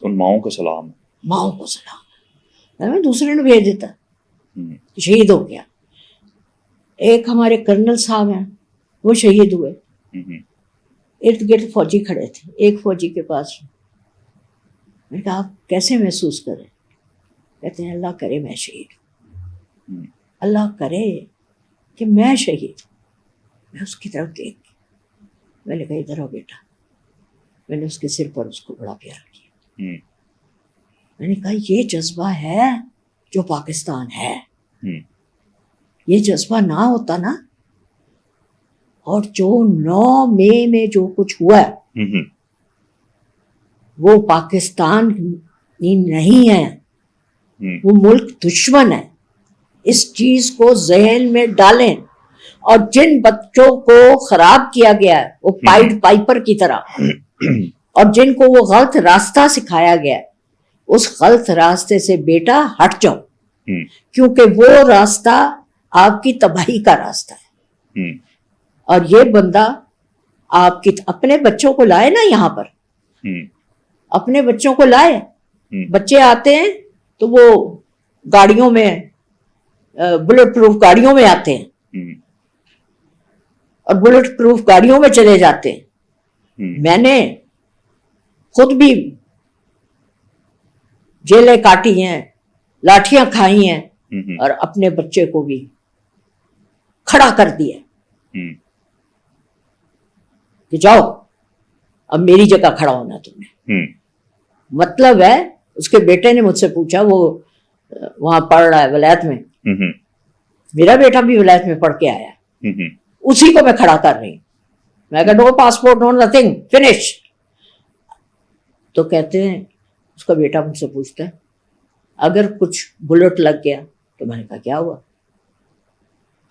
ان ماؤں کو سلام, ماؤں کو سلام. میں دوسرے نے بھیج دیتا, شہید ہو گیا. ایک ہمارے کرنل صاحب ہیں, وہ شہید ہوئے. ارد گرد فوجی کھڑے تھے. ایک فوجی کے پاس میں نے کہا آپ کیسے محسوس کریں؟ کہتے ہیں اللہ کرے میں شہید ہوں, اللہ کرے کہ میں شہید ہوں. میں اس کی طرف دیکھ کے میں نے کہا ادھر ہو بیٹا. میں نے اس کے سر پر اس کو بڑا پیار کیا. میں نے کہا یہ جذبہ ہے جو پاکستان ہے. یہ جذبہ نہ ہوتا نا, اور جو 9 مئی میں جو کچھ ہوا ہے وہ پاکستان نہیں ہے, وہ ملک دشمن ہے. اس چیز کو ذہن میں ڈالیں. اور جن بچوں کو خراب کیا گیا ہے وہ پائڈ پائپر کی طرح, اور جن کو وہ غلط راستہ سکھایا گیا ہے, اس غلط راستے سے بیٹا ہٹ جاؤ, کیونکہ وہ راستہ آپ کی تباہی کا راستہ ہے. اور یہ بندہ آپ کی اپنے بچوں کو لائے نا یہاں پر, اپنے بچوں کو لائے. بچے آتے ہیں تو وہ گاڑیوں میں, بلٹ پروف گاڑیوں میں آتے ہیں اور بلٹ پروف گاڑیوں میں چلے جاتے ہیں. میں نے خود بھی جیلیں کاٹی ہیں, لاٹھیاں کھائی ہیں, اور اپنے بچے کو بھی کھڑا کر دیا کہ جاؤ اب میری جگہ کھڑا ہونا تم نے. مطلب ہے اس کے بیٹے نے مجھ سے پوچھا, وہ وہاں پڑھ رہا ہے ولایت میں, میرا بیٹا بھی ولایت میں پڑھ کے آیا, اسی کو میں کھڑا کر رہی ہوں. میں کہا نو پاسپورٹ نو نتھنگ فنش. تو کہتے ہیں اس کا بیٹا مجھ سے پوچھتا ہے اگر کچھ بلٹ لگ گیا تو میں نے کہا کیا ہوا؟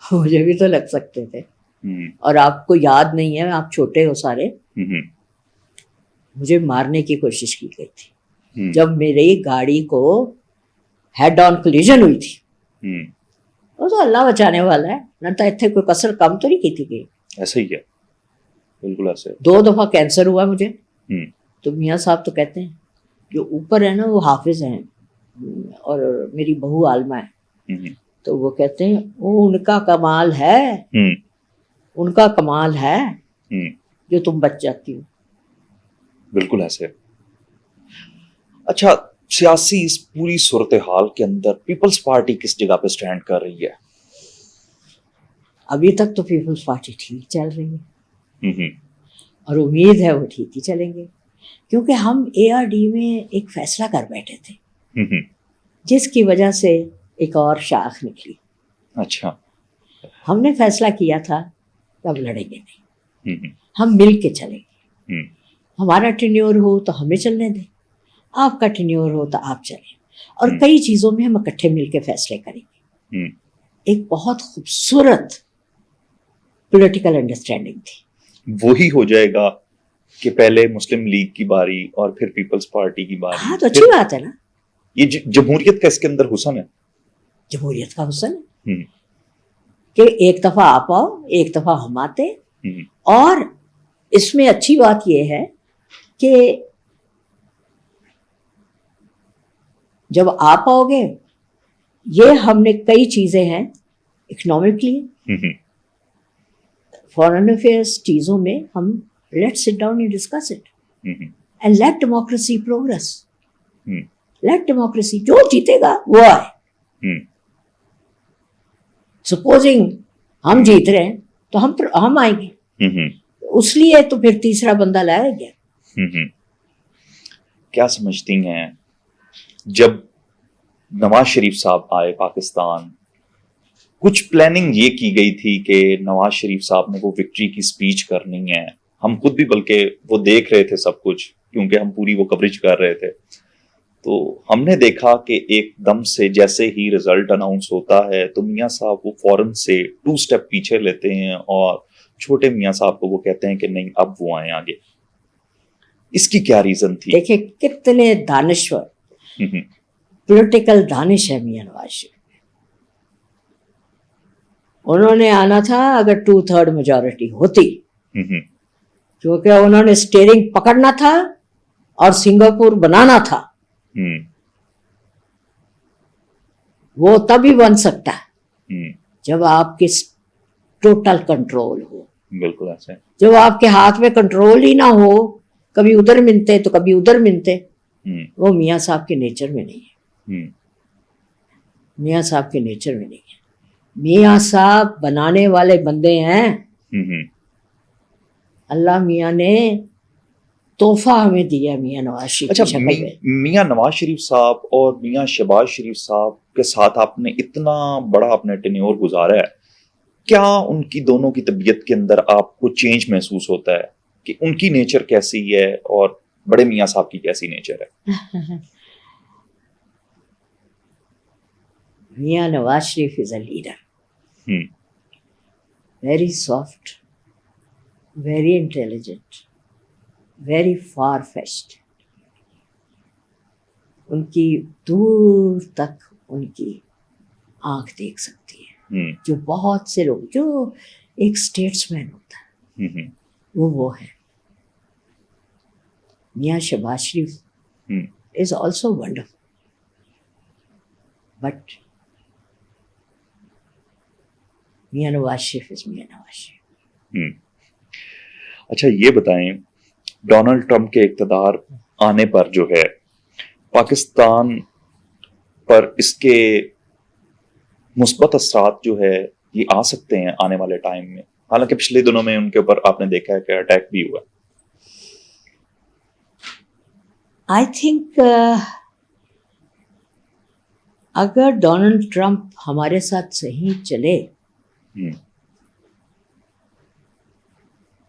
مجھے بھی تو لگ سکتے تھے, اور آپ کو یاد نہیں ہے, آپ چھوٹے ہو سارے. مجھے مارنے کی کوشش کی گئی تھی جب میری گاڑی کو ہیڈ آن کولیجن ہوئی تھی. وہ تو اللہ بچانے والا ہے, نہ تو اتنے کوئی کسر کم تو نہیں کی تھی گئی. ایسا ہی ہے, بالکل ایسے. 2 دفعہ کینسر ہوا مجھے. تو میاں صاحب تو کہتے ہیں جو اوپر ہے نا وہ حافظ ہیں اور میری بہو عالمہ ہے, تو وہ کہتے ہیں وہ ان کا کمال ہے, ان کا کمال ہے جو تم بچ جاتی ہو. بالکل ایسے. اچھا سیاسی اس پوری صورتحال کے اندر پیپلز پارٹی کس جگہ پہ سٹینڈ کر رہی ہے؟ ابھی تک تو پیپلز پارٹی ٹھیک چل رہی ہے ہوں اور امید ہے وہ ٹھیک ہی چلیں گے، کیونکہ ہم ARD میں ایک فیصلہ کر بیٹھے تھے ہوں جس کی وجہ سے ایک اور شاخ نکلی. اچھا. ہم نے فیصلہ کیا تھا کہ اب لڑیں گے نہیں، ہوں ہم مل کے چلیں گے. ہوں ہمارا ٹینیور ہو تو ہمیں چلنے دیں، آپ کا ٹینیور ہو تو آپ چلیں، اور ہوں کئی چیزوں میں ہم اکٹھے مل کے فیصلے کریں گے. ہوں ایک بہت خوبصورت پولیٹیکل انڈرسٹینڈنگ تھی. وہی ہو جائے گا کہ پہلے مسلم لیگ کی باری اور پھر پیپلز پارٹی کی باری. ہاں تو اچھی بات ہے نا، یہ جمہوریت کا اس کے اندر حسن ہے. جمہوریت کا حسن ہے ہوں کہ ایک دفعہ آپ آؤ، ایک دفعہ ہم آتے. ہوں اور اس میں اچھی بات یہ ہے کہ جب آپ آؤ گے، یہ ہم نے کئی چیزیں ہیں اکنامکلی، ہوں فارن افیئرس چیزوں میں ہم let sit down and discuss it hmm and let democracy progress. Hmm let democracy, جو جیتے گا وہ آئے. ہوں سپوزنگ ہم جیت رہے ہیں تو ہم آئیں گے، ہوں اس لیے تو پھر تیسرا بندہ لایا گیا. ہوں. کیا سمجھتی ہیں جب نواز شریف صاحب آئے پاکستان، کچھ پلاننگ یہ کی گئی تھی کہ نواز شریف صاحب نے وہ وکٹری کی سپیچ کرنی ہے، ہم خود بھی بلکہ وہ دیکھ رہے تھے سب کچھ، کیونکہ ہم پوری وہ کوریج کر رہے تھے. تو ہم نے دیکھا کہ ایک دم سے جیسے ہی رزلٹ اناؤنس ہوتا ہے تو میاں صاحب وہ فوراً سے 2 اسٹیپ پیچھے لیتے ہیں اور چھوٹے میاں صاحب کو وہ کہتے ہیں کہ نہیں اب وہ آئیں آگے. اس کی کیا ریزن تھی؟ دیکھیں کتنے دانشور پولیٹیکل دانش ہے میاں نواز شریف. انہوں نے آنا تھا اگر 2/3 میجورٹی ہوتی، کیونکہ انہوں نے اسٹیئرنگ پکڑنا تھا اور سنگاپور بنانا تھا. وہ تبھی بن سکتا ہے جب آپ کے ٹوٹل کنٹرول ہو. بالکل ایسے. جب آپ کے ہاتھ میں کنٹرول ہی نہ ہو، کبھی ادھر ملتے تو کبھی ادھر ملتے، وہ میاں صاحب کے نیچر میں نہیں ہے. میاں صاحب کے نیچر میں نہیں ہے. میاں صاحب بنانے والے بندے ہیں. اللہ میاں نے تحفہ ہمیں دیا میاں نواز شریف. اچھا، میاں نواز شریف صاحب اور میاں شہباز شریف صاحب کے ساتھ آپ نے اتنا بڑا اپنا ٹینیور گزارا ہے، کیا ان کی دونوں کی طبیعت کے اندر آپ کو چینج محسوس ہوتا ہے کہ ان کی نیچر کیسی ہے اور بڑے میاں صاحب کی کیسی نیچر ہے؟ Mian Nawaz Sharif is a leader, very soft, very intelligent, very far fetched. ان کی دور تک ان کی آنکھ دیکھ سکتی ہے، جو بہت سے لوگ، جو ایک اسٹیٹس مین ہوتا ہے وہ ہے. میاں شہباز شریف از آلسو ونڈرفل، بٹ میاں نواز شریف از میاں نواز شریف. اچھا یہ بتائیں، ڈونلڈ ٹرمپ کے اقتدار آنے پر جو ہے پاکستان پر اس کے مثبت اثرات جو ہے یہ آ سکتے ہیں آنے والے ٹائم میں؟ حالانکہ پچھلے دنوں میں ان کے اوپر آپ نے دیکھا ہے کہ اٹیک بھی ہوا. آئی تھنک اگر ڈونلڈ ٹرمپ ہمارے ساتھ صحیح چلے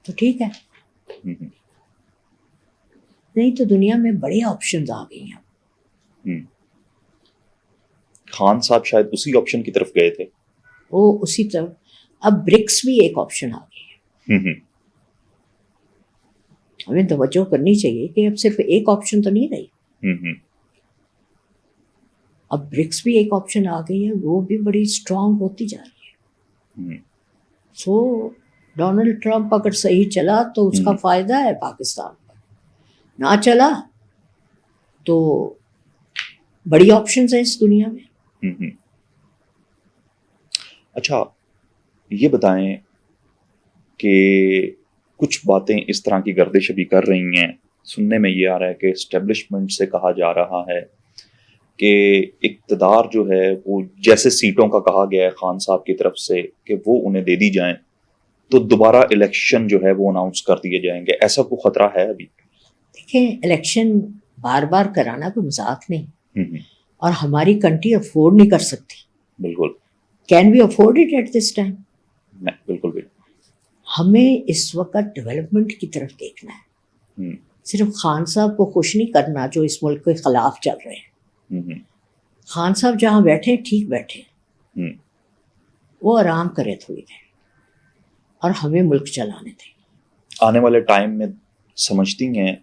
تو ٹھیک ہے، نہیں تو دنیا میں بڑے آپشنز آ گئی ہیں. خان صاحب شاید اسی آپشن کی طرف گئے تھے. وہ اسی طرح اب برکس بھی ایک آپشن آ گئی ہے. ہمیں توجہ کرنی چاہیے کہ اب صرف ایک آپشن تو نہیں رہی، اب برکس بھی ایک آپشن آ گئی ہے، وہ بھی بڑی اسٹرانگ ہوتی جا رہی ہے. سو ڈونلڈ ٹرمپ اگر صحیح چلا تو اس کا فائدہ ہے پاکستان پر، نہ چلا تو بڑی آپشنز ہیں اس دنیا میں. اچھا یہ بتائیں کہ کچھ باتیں اس طرح کی گردش ابھی کر رہی ہیں، سننے میں یہ آ رہا ہے کہ اسٹیبلشمنٹ سے کہا جا رہا ہے کہ اقتدار جو ہے وہ جیسے سیٹوں کا کہا گیا ہے خان صاحب کی طرف سے کہ وہ انہیں دے دی جائیں تو دوبارہ الیکشن جو ہے وہ اناؤنس کر دیے جائیں گے, ایسا کوئی خطرہ ہے ابھی؟ دیکھیں, الیکشن بار بار کرانا کوئی مذاق نہیں, اور ہماری کنٹری افورڈ نہیں کر سکتی. بالکل. Can we afford it at this time? بالکل بالکل. ہمیں اس وقت ڈیولپمنٹ کی طرف دیکھنا ہے, صرف خان صاحب کو خوش نہیں کرنا جو اس ملک کے خلاف چل رہے ہیں. خان صاحب جہاں بیٹھے ٹھیک بیٹھے, وہ آرام کرے تھوڑی دیر اور ہمیں ملک چلانے دیں. آنے والے ٹائم میں سمجھتی ہیں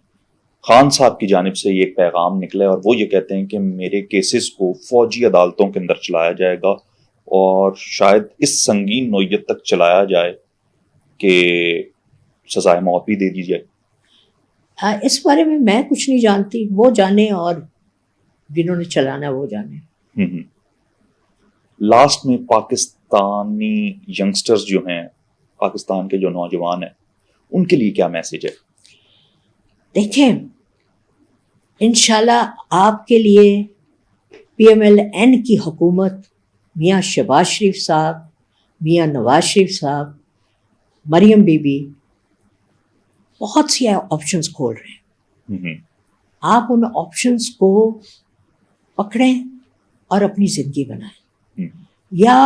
خان صاحب کی جانب سے یہ ایک پیغام نکلا ہے اور وہ یہ کہتے ہیں کہ میرے کیسز کو فوجی عدالتوں کے اندر چلایا جائے گا اور شاید اس سنگین نوعیت تک چلایا جائے کہ سزائے موت بھی دے دی جائے؟ اس بارے میں کچھ نہیں جانتی, وہ جانے اور جنہوں نے چلانا وہ جانے. لاسٹ میں پاکستانی ینگسٹرز جو ہیں, پاکستان کے جو نوجوان ہیں, ان کے لیے کیا میسج ہے؟ دیکھیں, انشاءاللہ آپ کے لیے PMLN کی حکومت, میاں شہباز شریف صاحب, میاں نواز شریف صاحب, مریم بی بی, بہت سی آپشنز کھول رہے ہیں. آپ ان آپشنز کو پکڑیں اور اپنی زندگی بنائیں, یا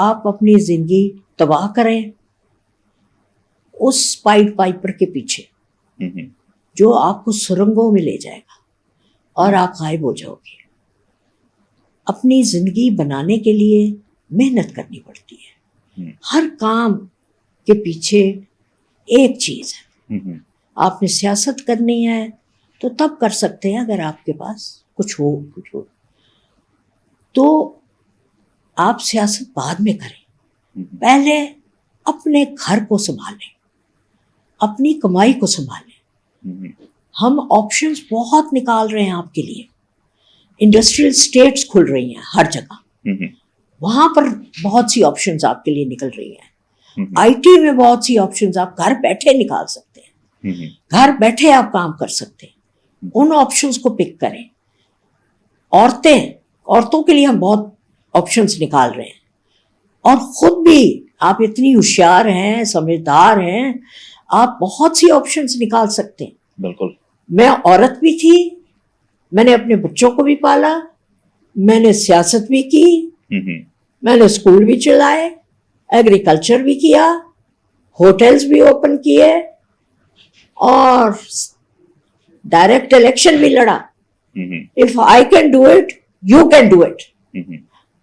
آپ اپنی زندگی تباہ کریں اس پائپ وائپر کے پیچھے جو آپ کو سرنگوں میں لے جائے گا اور آپ غائب ہو جاؤ گے. اپنی زندگی بنانے کے لیے محنت کرنی پڑتی ہے. ہر کام کے پیچھے ایک چیز ہے, آپ نے سیاست کرنی ہے تو تب کر سکتے ہیں اگر آپ کے پاس کچھ ہو. تو آپ سیاست بعد میں کریں, پہلے اپنے گھر کو سنبھالیں, اپنی کمائی کو سنبھالیں. ہم آپشنز بہت نکال رہے ہیں آپ کے لیے. انڈسٹریل اسٹیٹس کھل رہی ہیں ہر جگہ, وہاں پر بہت سی آپشنز آپ کے لیے نکل رہی ہیں. IT میں بہت سی آپشنز آپ گھر بیٹھے نکال سکتے ہیں, گھر بیٹھے آپ کام کر سکتے ہیں. ان آپشنز کو پک کریں. عورتوں کے لیے ہم بہت آپشنز نکال رہے ہیں, اور خود بھی آپ اتنی ہوشیار ہیں, سمجھدار ہیں, آپ بہت سی آپشنز نکال سکتے ہیں. بالکل. میں عورت بھی تھی, میں نے اپنے بچوں کو بھی پالا, میں نے سیاست بھی کی, میں نے اسکول بھی چلائے, ایگریکلچر بھی کیا, ہوٹلز بھی اوپن کیے, اور ڈائریکٹ الیکشن بھی لڑا. If I can do it, you can do it.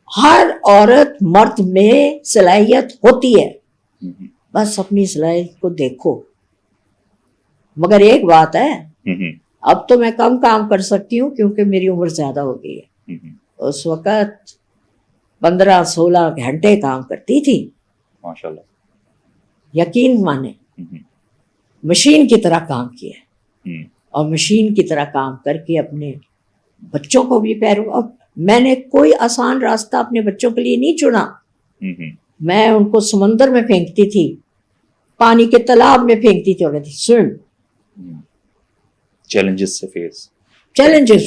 ہر عورت مرد میں صلاحیت ہوتی ہے, بس اپنی صلاحیت کو دیکھو. مگر ایک بات ہے, اب تو میں کم کام کر سکتی ہوں کیونکہ میری عمر زیادہ ہو گئی ہے. اس وقت 15-16 گھنٹے کام کرتی تھی, ماشاءاللہ, یقین مانے مشین کی طرح کام کیا, اور مشین کی طرح کام کر کے اپنے بچوں کو بھی اور میں نے کوئی آسان راستہ اپنے بچوں کے لیے نہیں چنا. میں ان کو سمندر میں پھینکتی تھی, پانی کے تالاب میں پھینکتی تھی, اور کہتی سوئم. چیلنجز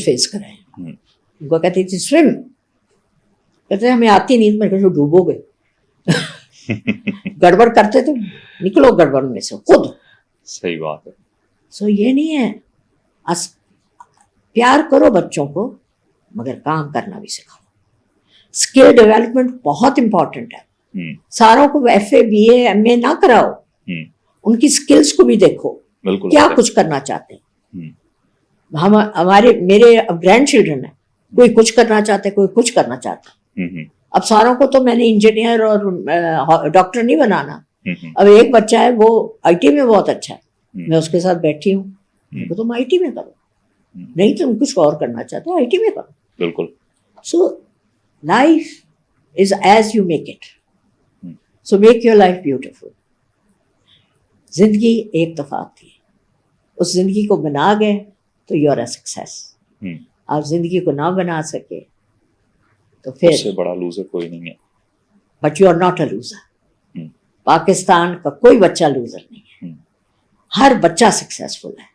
فیس کریں. ان کو کہتی تھی سوئم, کہتے ہمیں آتی نہیں, میں کہتے ڈوبو گے. گڑبڑ کرتے تھے, نکلو گڑبڑ میں سے خود. صحیح بات ہے. سو یہ نہیں ہے, پیار کرو بچوں کو مگر کام کرنا بھی سکھاؤ. اسکل ڈیولپمنٹ بہت امپورٹنٹ ہے. ساروں کو FA BA MA نہ کراؤ, ان کی اسکلس کو بھی دیکھو, کیا کچھ کرنا چاہتے ہیں. میرے گرینڈ چلڈرن ہیں, کوئی کچھ کرنا چاہتے, کوئی کچھ کرنا چاہتا. اب ساروں کو تو میں نے انجینئر اور ڈاکٹر نہیں بنانا. اب ایک بچہ ہے وہ IT میں بہت اچھا ہے, میں اس کے ساتھ بیٹھی ہوں, تم IT میں کرو, نہیں تم کچھ اور کرنا چاہتے ہو IT میں کرو. بالکل. So life is as you make it, so make your life beautiful. زندگی ایک دفعہ آتی ہے, اس زندگی کو بنا گئے تو یو آر اے سکسیس. آپ زندگی کو نہ بنا سکے تو پھر اس سے بڑا لوزر کوئی نہیں ہے. But you are not a loser. Pakistan کا کوئی بچہ لوزر نہیں ہے, ہر بچہ سکسیسفل ہے,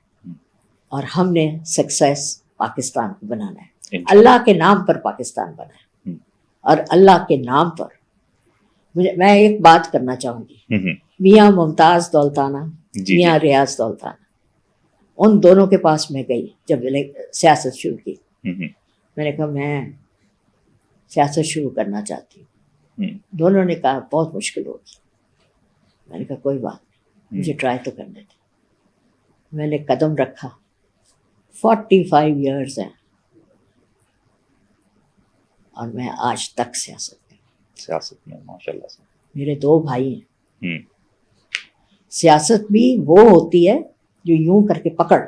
اور ہم نے سکسیس پاکستان کو بنانا ہے. اللہ کے نام پر پاکستان بنا ہے اور اللہ کے نام پر میں ایک بات کرنا چاہوں گی. میاں ممتاز دولتانہ, میاں ریاض دولتانہ, ان دونوں کے پاس میں گئی جب میں نے سیاست شروع کی. میں نے کہا میں سیاست شروع کرنا چاہتی ہوں. دونوں نے کہا بہت مشکل ہوگی. میں نے کہا کوئی بات نہیں, مجھے ٹرائی تو کرنے دیں. میں نے قدم رکھا. 45 ایئرز ہیں اور میں آج تک سیاست میں ماشاء اللہ سے. میرے 2 بھائی ہیں. سیاست بھی وہ ہوتی ہے جو یوں کر کے پکڑ.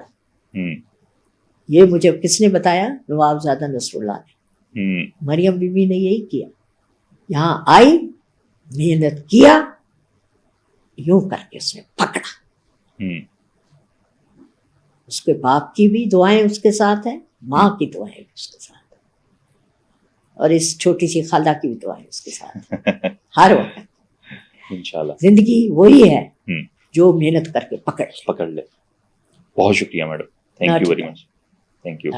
یہ مجھے کس نے بتایا؟ نواب زادہ نصر اللہ نے. مریم بی بی نے یہی کیا. یہاں آئی, محنت کیا, یوں کر کے اس نے پکڑا. اس کے باپ کی بھی دعائیں اس کے ساتھ ہیں, ماں کی دعائیں بھی اس کے ساتھ ہیں, اور اس چھوٹی سی خالہ کی بھی دعائیں اس کے ساتھ ہیں ہر وقت. انشاءاللہ زندگی وہی ہے جو محنت کر کے پکڑ لے. بہت شکریہ madam. Thank you very much. Thank you.